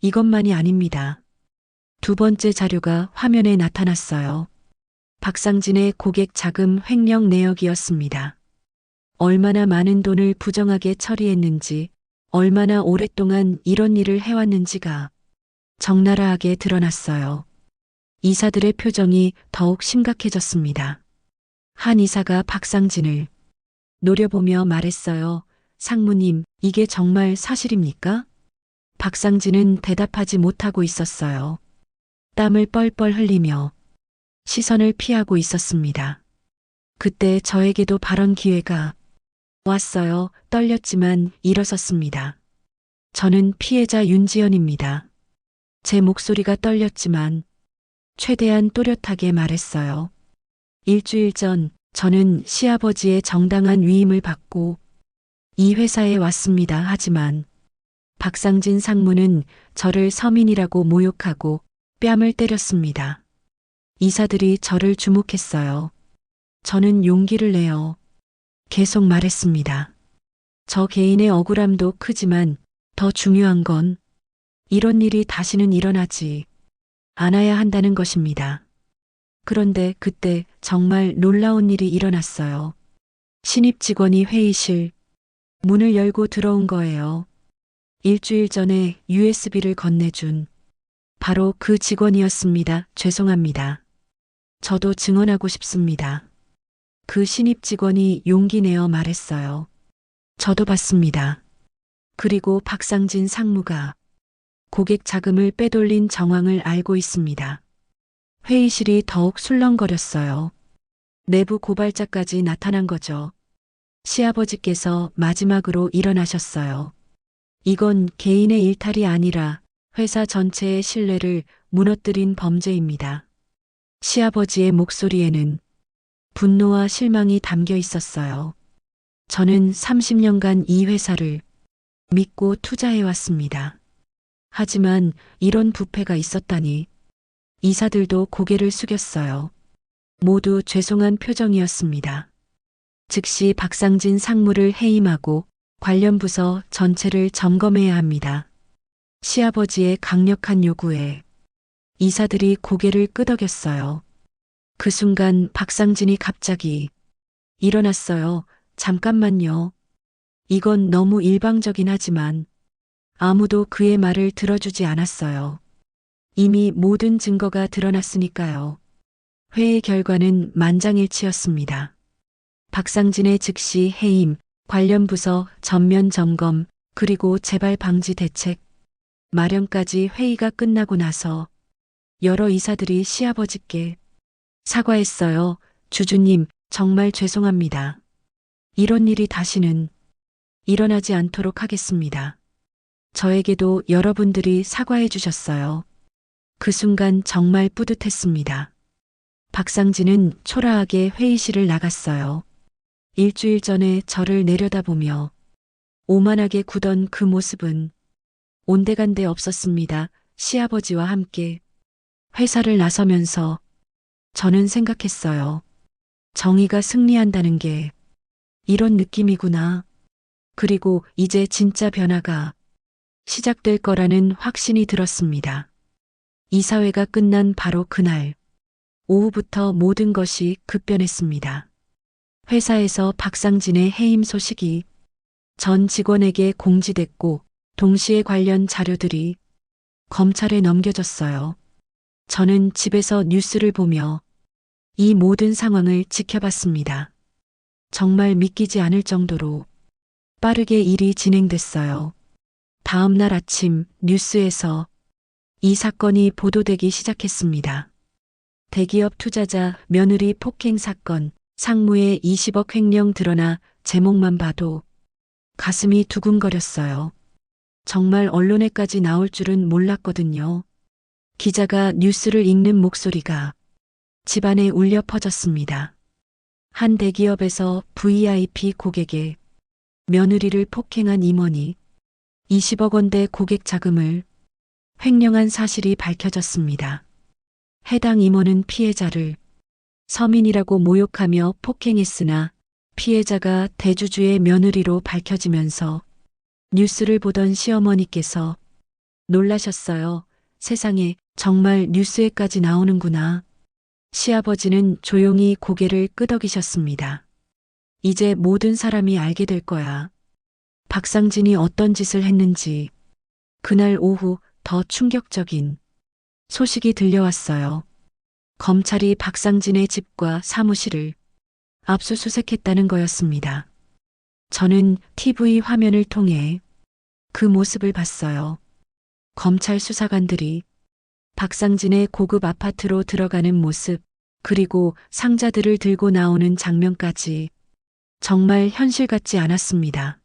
이것만이 아닙니다. 두 번째 자료가 화면에 나타났어요. 박상진의 고객 자금 횡령 내역이었습니다. 얼마나 많은 돈을 부정하게 처리했는지, 얼마나 오랫동안 이런 일을 해왔는지가 적나라하게 드러났어요. 이사들의 표정이 더욱 심각해졌습니다. 한 이사가 박상진을 노려보며 말했어요. 상무님, 이게 정말 사실입니까? 박상진은 대답하지 못하고 있었어요. 땀을 뻘뻘 흘리며 시선을 피하고 있었습니다. 그때 저에게도 발언 기회가 왔어요. 떨렸지만 일어섰습니다. 저는 피해자 윤지연입니다. 제 목소리가 떨렸지만 최대한 또렷하게 말했어요. 일주일 전 저는 시아버지의 정당한 위임을 받고 이 회사에 왔습니다. 하지만 박상진 상무는 저를 서민이라고 모욕하고 뺨을 때렸습니다. 이사들이 저를 주목했어요. 저는 용기를 내어 계속 말했습니다. 저 개인의 억울함도 크지만 더 중요한 건 이런 일이 다시는 일어나지 않아야 한다는 것입니다. 그런데 그때 정말 놀라운 일이 일어났어요. 신입 직원이 회의실 문을 열고 들어온 거예요. 일주일 전에 USB를 건네준 바로 그 직원이었습니다. 죄송합니다. 저도 증언하고 싶습니다. 그 신입 직원이 용기 내어 말했어요. 저도 봤습니다. 그리고 박상진 상무가 고객 자금을 빼돌린 정황을 알고 있습니다. 회의실이 더욱 술렁거렸어요. 내부 고발자까지 나타난 거죠. 시아버지께서 마지막으로 일어나셨어요. 이건 개인의 일탈이 아니라 회사 전체의 신뢰를 무너뜨린 범죄입니다. 시아버지의 목소리에는 분노와 실망이 담겨 있었어요. 저는 30년간 이 회사를 믿고 투자해왔습니다. 하지만 이런 부패가 있었다니. 이사들도 고개를 숙였어요. 모두 죄송한 표정이었습니다. 즉시 박상진 상무를 해임하고 관련 부서 전체를 점검해야 합니다. 시아버지의 강력한 요구에 이사들이 고개를 끄덕였어요. 그 순간 박상진이 갑자기 일어났어요. 잠깐만요. 이건 너무 일방적인 하지만 아무도 그의 말을 들어주지 않았어요. 이미 모든 증거가 드러났으니까요. 회의 결과는 만장일치였습니다. 박상진의 즉시 해임, 관련 부서 전면 점검, 그리고 재발 방지 대책 마련까지. 회의가 끝나고 나서 여러 이사들이 시아버지께 사과했어요. 주주님, 정말 죄송합니다. 이런 일이 다시는 일어나지 않도록 하겠습니다. 저에게도 여러분들이 사과해 주셨어요. 그 순간 정말 뿌듯했습니다. 박상진은 초라하게 회의실을 나갔어요. 일주일 전에 저를 내려다보며 오만하게 구던 그 모습은 온데간데 없었습니다. 시아버지와 함께 회사를 나서면서 저는 생각했어요. 정의가 승리한다는 게 이런 느낌이구나. 그리고 이제 진짜 변화가 시작될 거라는 확신이 들었습니다. 이사회가 끝난 바로 그날 오후부터 모든 것이 급변했습니다. 회사에서 박상진의 해임 소식이 전 직원에게 공지됐고 동시에 관련 자료들이 검찰에 넘겨졌어요. 저는 집에서 뉴스를 보며 이 모든 상황을 지켜봤습니다. 정말 믿기지 않을 정도로 빠르게 일이 진행됐어요. 다음 날 아침 뉴스에서 이 사건이 보도되기 시작했습니다. 대기업 투자자 며느리 폭행 사건, 상무의 20억 횡령 드러나. 제목만 봐도 가슴이 두근거렸어요. 정말 언론에까지 나올 줄은 몰랐거든요. 기자가 뉴스를 읽는 목소리가 집안에 울려 퍼졌습니다. 한 대기업에서 VIP 고객의 며느리를 폭행한 임원이 20억 원대 고객 자금을 횡령한 사실이 밝혀졌습니다. 해당 임원은 피해자를 서민이라고 모욕하며 폭행했으나 피해자가 대주주의 며느리로 밝혀지면서 뉴스를 보던 시어머니께서 놀라셨어요. 세상에, 정말 뉴스에까지 나오는구나. 시아버지는 조용히 고개를 끄덕이셨습니다. 이제 모든 사람이 알게 될 거야. 박상진이 어떤 짓을 했는지. 그날 오후 더 충격적인 소식이 들려왔어요. 검찰이 박상진의 집과 사무실을 압수수색했다는 거였습니다. 저는 TV 화면을 통해 그 모습을 봤어요. 검찰 수사관들이 박상진의 고급 아파트로 들어가는 모습, 그리고 상자들을 들고 나오는 장면까지 정말 현실 같지 않았습니다.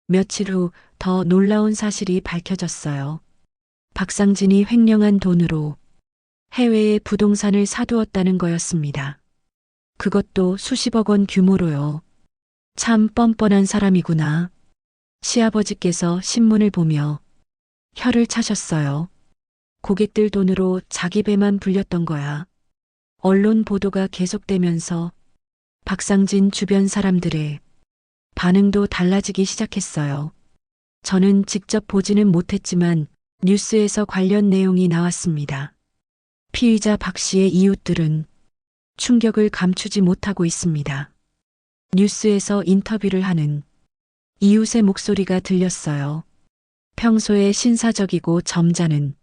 며칠 후 더 놀라운 사실이 밝혀졌어요. 박상진이 횡령한 돈으로 해외에 부동산을 사두었다는 거였습니다. 그것도 수십억 원 규모로요. 참 뻔뻔한 사람이구나. 시아버지께서 신문을 보며 혀를 차셨어요. 고객들 돈으로 자기 배만 불렸던 거야. 언론 보도가 계속되면서 박상진 주변 사람들의 반응도 달라지기 시작했어요. 저는 직접 보지는 못했지만 뉴스에서 관련 내용이 나왔습니다. 피의자 박 씨의 이웃들은 충격을 감추지 못하고 있습니다. 뉴스에서 인터뷰를 하는 이웃의 목소리가 들렸어요. 평소에 신사적이고 점잖은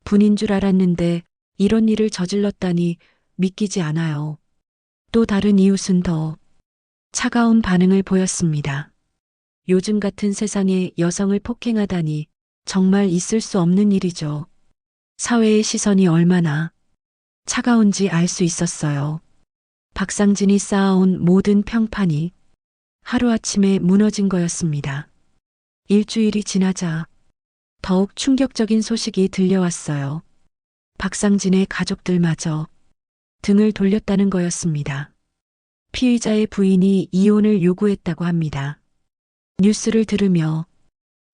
분인 줄 알았는데 이런 일을 저질렀다니 믿기지 않아요. 또 다른 이웃은 더 차가운 반응을 보였습니다. 요즘 같은 세상에 여성을 폭행하다니 정말 있을 수 없는 일이죠. 사회의 시선이 얼마나 차가운지 알 수 있었어요. 박상진이 쌓아온 모든 평판이 하루아침에 무너진 거였습니다. 일주일이 지나자 더욱 충격적인 소식이 들려왔어요. 박상진의 가족들마저 등을 돌렸다는 거였습니다. 피의자의 부인이 이혼을 요구했다고 합니다. 뉴스를 들으며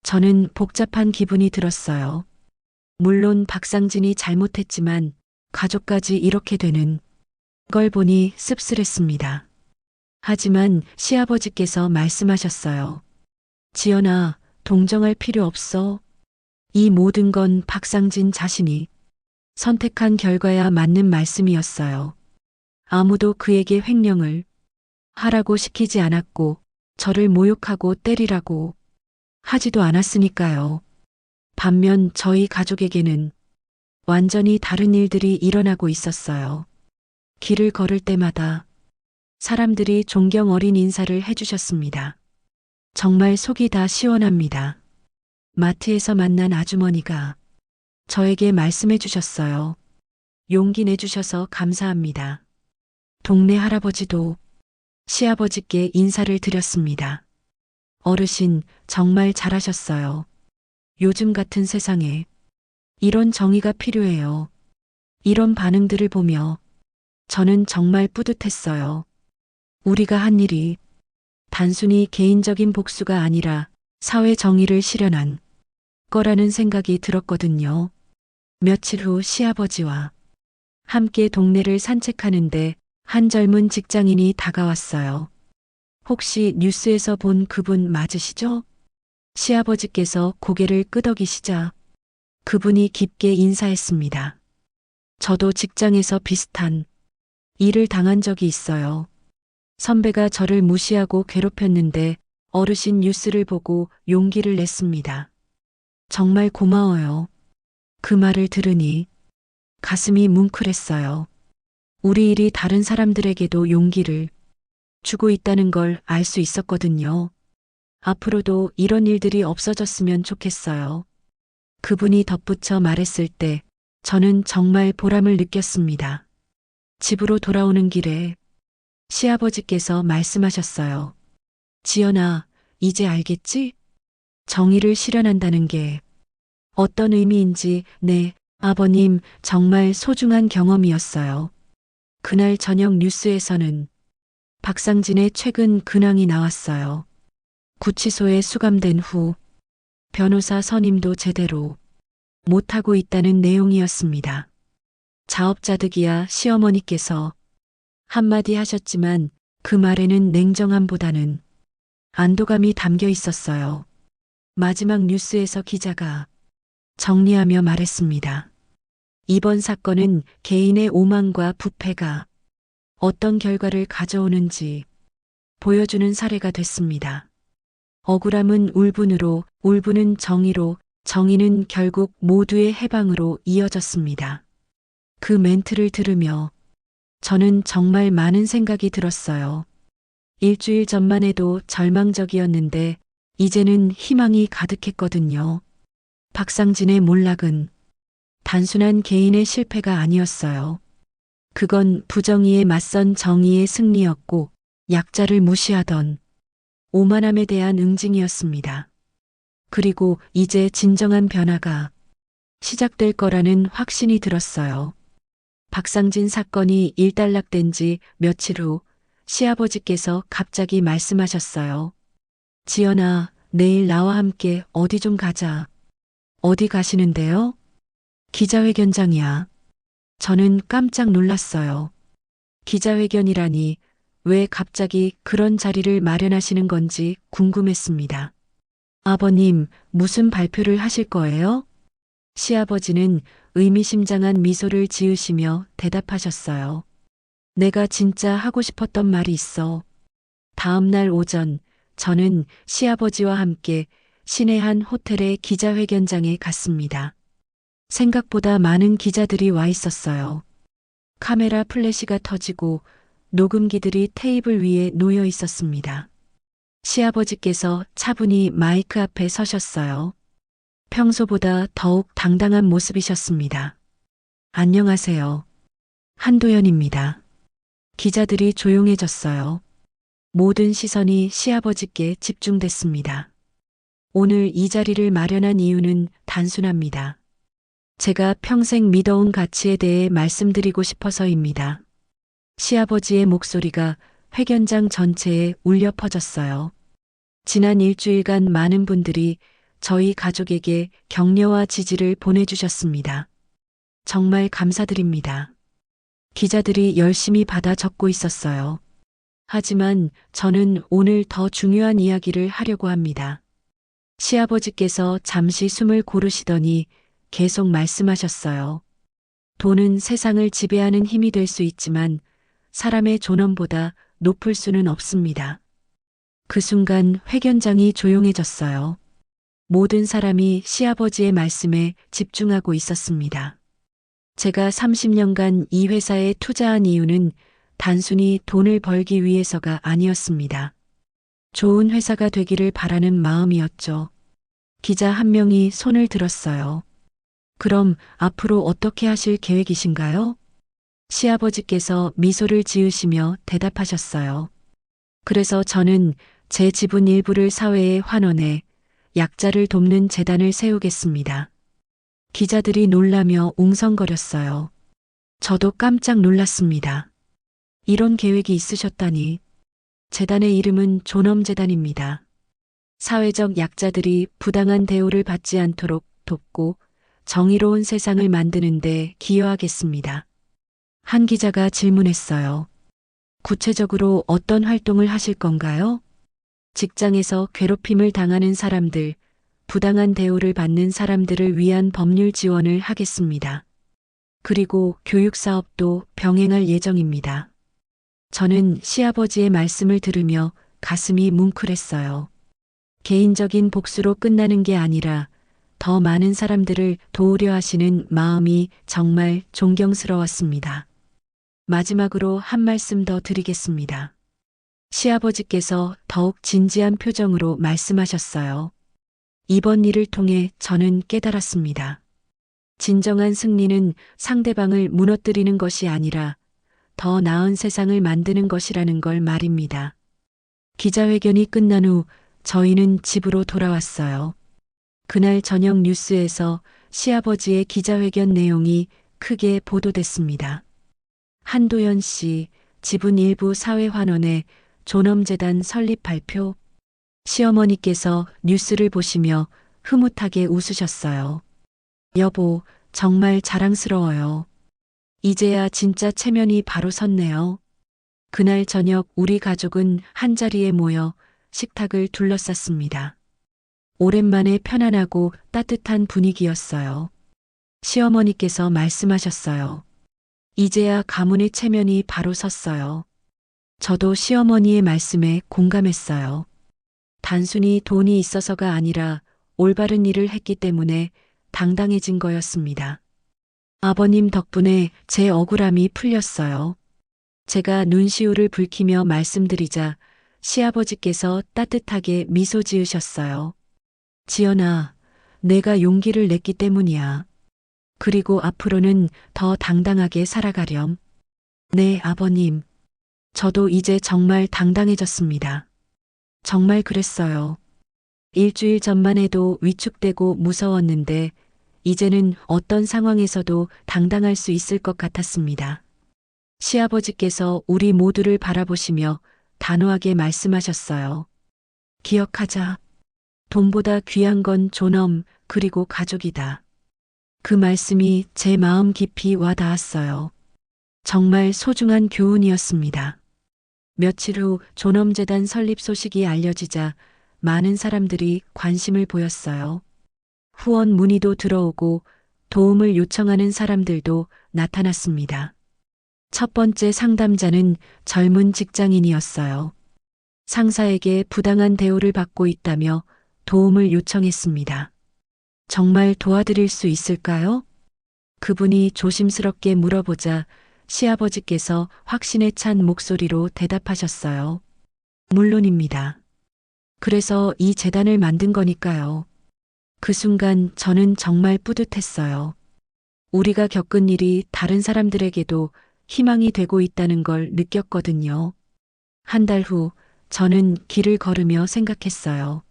저는 복잡한 기분이 들었어요. 물론 박상진이 잘못했지만 가족까지 이렇게 되는 걸 보니 씁쓸했습니다. 하지만 시아버지께서 말씀하셨어요. 지연아, 동정할 필요 없어. 이 모든 건 박상진 자신이 선택한 결과야. 맞는 말씀이었어요. 아무도 그에게 횡령을 하라고 시키지 않았고 저를 모욕하고 때리라고 하지도 않았으니까요. 반면 저희 가족에게는 완전히 다른 일들이 일어나고 있었어요. 길을 걸을 때마다 사람들이 존경 어린 인사를 해주셨습니다. 정말 속이 다 시원합니다. 마트에서 만난 아주머니가 저에게 말씀해 주셨어요. 용기 내주셔서 감사합니다. 동네 할아버지도 시아버지께 인사를 드렸습니다. 어르신, 정말 잘하셨어요. 요즘 같은 세상에 이런 정의가 필요해요. 이런 반응들을 보며 저는 정말 뿌듯했어요. 우리가 한 일이 단순히 개인적인 복수가 아니라 사회 정의를 실현한 거라는 생각이 들었거든요. 며칠 후 시아버지와 함께 동네를 산책하는데 한 젊은 직장인이 다가왔어요. 혹시 뉴스에서 본 그분 맞으시죠? 시아버지께서 고개를 끄덕이시자 그분이 깊게 인사했습니다. 저도 직장에서 비슷한 일을 당한 적이 있어요. 선배가 저를 무시하고 괴롭혔는데 어르신 뉴스를 보고 용기를 냈습니다. 정말 고마워요. 그 말을 들으니 가슴이 뭉클했어요. 우리 일이 다른 사람들에게도 용기를 주고 있다는 걸 알 수 있었거든요. 앞으로도 이런 일들이 없어졌으면 좋겠어요. 그분이 덧붙여 말했을 때 저는 정말 보람을 느꼈습니다. 집으로 돌아오는 길에 시아버지께서 말씀하셨어요. 지연아, 이제 알겠지? 정의를 실현한다는 게 어떤 의미인지. 네, 아버님, 정말 소중한 경험이었어요. 그날 저녁 뉴스에서는 박상진의 최근 근황이 나왔어요. 구치소에 수감된 후 변호사 선임도 제대로 못하고 있다는 내용이었습니다. 자업자득이야 시어머니께서 한마디 하셨지만 그 말에는 냉정함보다는 안도감이 담겨 있었어요. 마지막 뉴스에서 기자가 정리하며 말했습니다. 이번 사건은 개인의 오만과 부패가 어떤 결과를 가져오는지 보여주는 사례가 됐습니다. 억울함은 울분으로, 울분은 정의로, 정의는 결국 모두의 해방으로 이어졌습니다. 그 멘트를 들으며 저는 정말 많은 생각이 들었어요. 일주일 전만 해도 절망적이었는데 이제는 희망이 가득했거든요. 박상진의 몰락은 단순한 개인의 실패가 아니었어요. 그건 부정의에 맞선 정의의 승리였고 약자를 무시하던 오만함에 대한 응징이었습니다. 그리고 이제 진정한 변화가 시작될 거라는 확신이 들었어요. 박상진 사건이 일단락된 지 며칠 후 시아버지께서 갑자기 말씀하셨어요. 지연아, 내일 나와 함께 어디 좀 가자. 어디 가시는데요? 기자회견장이야. 저는 깜짝 놀랐어요. 기자회견이라니 왜 갑자기 그런 자리를 마련하시는 건지 궁금했습니다. 아버님, 무슨 발표를 하실 거예요? 시아버지는 의미심장한 미소를 지으시며 대답하셨어요. 내가 진짜 하고 싶었던 말이 있어. 다음 날 오전, 저는 시아버지와 함께 시내 한 호텔의 기자회견장에 갔습니다. 생각보다 많은 기자들이 와 있었어요. 카메라 플래시가 터지고 녹음기들이 테이블 위에 놓여 있었습니다. 시아버지께서 차분히 마이크 앞에 서셨어요. 평소보다 더욱 당당한 모습이셨습니다. 안녕하세요. 한도연입니다. 기자들이 조용해졌어요. 모든 시선이 시아버지께 집중됐습니다. 오늘 이 자리를 마련한 이유는 단순합니다. 제가 평생 믿어온 가치에 대해 말씀드리고 싶어서입니다. 시아버지의 목소리가 회견장 전체에 울려 퍼졌어요. 지난 일주일간 많은 분들이 저희 가족에게 격려와 지지를 보내주셨습니다. 정말 감사드립니다. 기자들이 열심히 받아 적고 있었어요. 하지만 저는 오늘 더 중요한 이야기를 하려고 합니다. 시아버지께서 잠시 숨을 고르시더니 계속 말씀하셨어요. 돈은 세상을 지배하는 힘이 될 수 있지만 사람의 존엄보다 높을 수는 없습니다. 그 순간 회견장이 조용해졌어요. 모든 사람이 시아버지의 말씀에 집중하고 있었습니다. 제가 30년간 이 회사에 투자한 이유는 단순히 돈을 벌기 위해서가 아니었습니다. 좋은 회사가 되기를 바라는 마음이었죠. 기자 한 명이 손을 들었어요. 그럼 앞으로 어떻게 하실 계획이신가요? 시아버지께서 미소를 지으시며 대답하셨어요. 그래서 저는 제 지분 일부를 사회에 환원해 약자를 돕는 재단을 세우겠습니다. 기자들이 놀라며 웅성거렸어요. 저도 깜짝 놀랐습니다. 이런 계획이 있으셨다니. 재단의 이름은 존엄재단입니다. 사회적 약자들이 부당한 대우를 받지 않도록 돕고 정의로운 세상을 만드는 데 기여하겠습니다. 한 기자가 질문했어요. 구체적으로 어떤 활동을 하실 건가요? 직장에서 괴롭힘을 당하는 사람들, 부당한 대우를 받는 사람들을 위한 법률 지원을 하겠습니다. 그리고 교육 사업도 병행할 예정입니다. 저는 시아버지의 말씀을 들으며 가슴이 뭉클했어요. 개인적인 복수로 끝나는 게 아니라 더 많은 사람들을 도우려 하시는 마음이 정말 존경스러웠습니다. 마지막으로 한 말씀 더 드리겠습니다. 시아버지께서 더욱 진지한 표정으로 말씀하셨어요. 이번 일을 통해 저는 깨달았습니다. 진정한 승리는 상대방을 무너뜨리는 것이 아니라 더 나은 세상을 만드는 것이라는 걸 말입니다. 기자회견이 끝난 후 저희는 집으로 돌아왔어요. 그날 저녁 뉴스에서 시아버지의 기자회견 내용이 크게 보도됐습니다. 한도연 씨, 지분 일부 사회환원에 존엄재단 설립 발표. 시어머니께서 뉴스를 보시며 흐뭇하게 웃으셨어요. 여보, 정말 자랑스러워요. 이제야 진짜 체면이 바로 섰네요. 그날 저녁 우리 가족은 한자리에 모여 식탁을 둘러쌌습니다. 오랜만에 편안하고 따뜻한 분위기였어요. 시어머니께서 말씀하셨어요. 이제야 가문의 체면이 바로 섰어요. 저도 시어머니의 말씀에 공감했어요. 단순히 돈이 있어서가 아니라 올바른 일을 했기 때문에 당당해진 거였습니다. 아버님 덕분에 제 억울함이 풀렸어요. 제가 눈시울을 붉히며 말씀드리자 시아버지께서 따뜻하게 미소 지으셨어요. 지연아, 내가 용기를 냈기 때문이야. 그리고 앞으로는 더 당당하게 살아가렴. 네, 아버님. 저도 이제 정말 당당해졌습니다. 정말 그랬어요. 일주일 전만 해도 위축되고 무서웠는데 이제는 어떤 상황에서도 당당할 수 있을 것 같았습니다. 시아버지께서 우리 모두를 바라보시며 단호하게 말씀하셨어요. 기억하자. 돈보다 귀한 건 존엄 그리고 가족이다. 그 말씀이 제 마음 깊이 와 닿았어요. 정말 소중한 교훈이었습니다. 며칠 후 존엄재단 설립 소식이 알려지자 많은 사람들이 관심을 보였어요. 후원 문의도 들어오고 도움을 요청하는 사람들도 나타났습니다. 첫 번째 상담자는 젊은 직장인이었어요. 상사에게 부당한 대우를 받고 있다며 도움을 요청했습니다. 정말 도와드릴 수 있을까요? 그분이 조심스럽게 물어보자 시아버지께서 확신에 찬 목소리로 대답하셨어요. 물론입니다. 그래서 이 재단을 만든 거니까요. 그 순간 저는 정말 뿌듯했어요. 우리가 겪은 일이 다른 사람들에게도 희망이 되고 있다는 걸 느꼈거든요. 한 달 후 저는 길을 걸으며 생각했어요.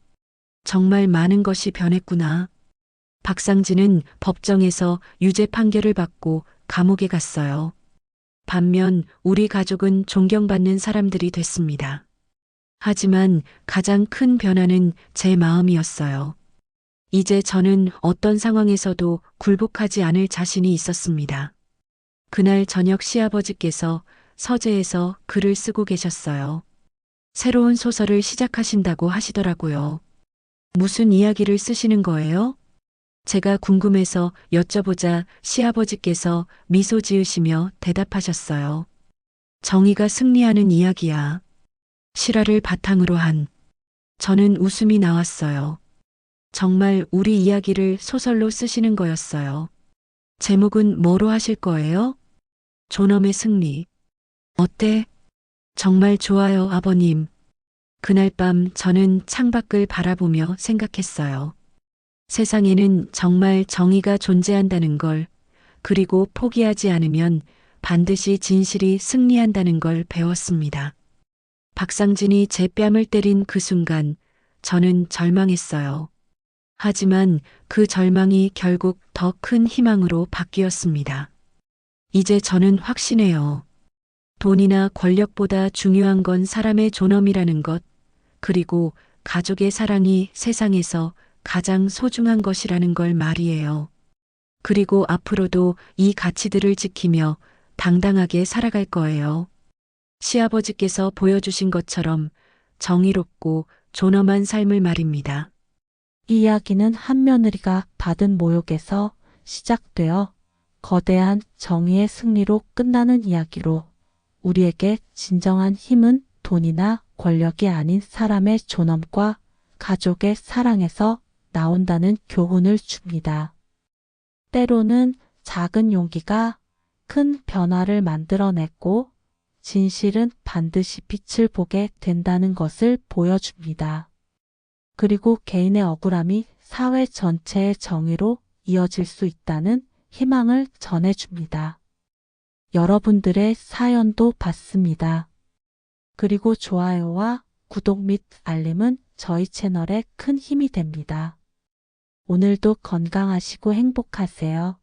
정말 많은 것이 변했구나. 박상진은 법정에서 유죄 판결을 받고 감옥에 갔어요. 반면 우리 가족은 존경받는 사람들이 됐습니다. 하지만 가장 큰 변화는 제 마음이었어요. 이제 저는 어떤 상황에서도 굴복하지 않을 자신이 있었습니다. 그날 저녁 시아버지께서 서재에서 글을 쓰고 계셨어요. 새로운 소설을 시작하신다고 하시더라고요. 무슨 이야기를 쓰시는 거예요? 제가 궁금해서 여쭤보자 시아버지께서 미소 지으시며 대답하셨어요. 정의가 승리하는 이야기야. 실화를 바탕으로 한. 저는 웃음이 나왔어요. 정말 우리 이야기를 소설로 쓰시는 거였어요. 제목은 뭐로 하실 거예요? 존엄의 승리. 어때? 정말 좋아요, 아버님. 그날 밤 저는 창밖을 바라보며 생각했어요. 세상에는 정말 정의가 존재한다는 걸, 그리고 포기하지 않으면 반드시 진실이 승리한다는 걸 배웠습니다. 박상진이 제 뺨을 때린 그 순간 저는 절망했어요. 하지만 그 절망이 결국 더 큰 희망으로 바뀌었습니다. 이제 저는 확신해요. 돈이나 권력보다 중요한 건 사람의 존엄이라는 것, 그리고 가족의 사랑이 세상에서 가장 소중한 것이라는 걸 말이에요. 그리고 앞으로도 이 가치들을 지키며 당당하게 살아갈 거예요. 시아버지께서 보여주신 것처럼 정의롭고 존엄한 삶을 말입니다. 이 이야기는 한 며느리가 받은 모욕에서 시작되어 거대한 정의의 승리로 끝나는 이야기로 우리에게 진정한 힘은 돈이나 권력이 아닌 사람의 존엄과 가족의 사랑에서 나온다는 교훈을 줍니다. 때로는 작은 용기가 큰 변화를 만들어냈고 진실은 반드시 빛을 보게 된다는 것을 보여줍니다. 그리고 개인의 억울함이 사회 전체의 정의로 이어질 수 있다는 희망을 전해줍니다. 여러분들의 사연도 받습니다. 그리고 좋아요와 구독 및 알림은 저희 채널에 큰 힘이 됩니다. 오늘도 건강하시고 행복하세요.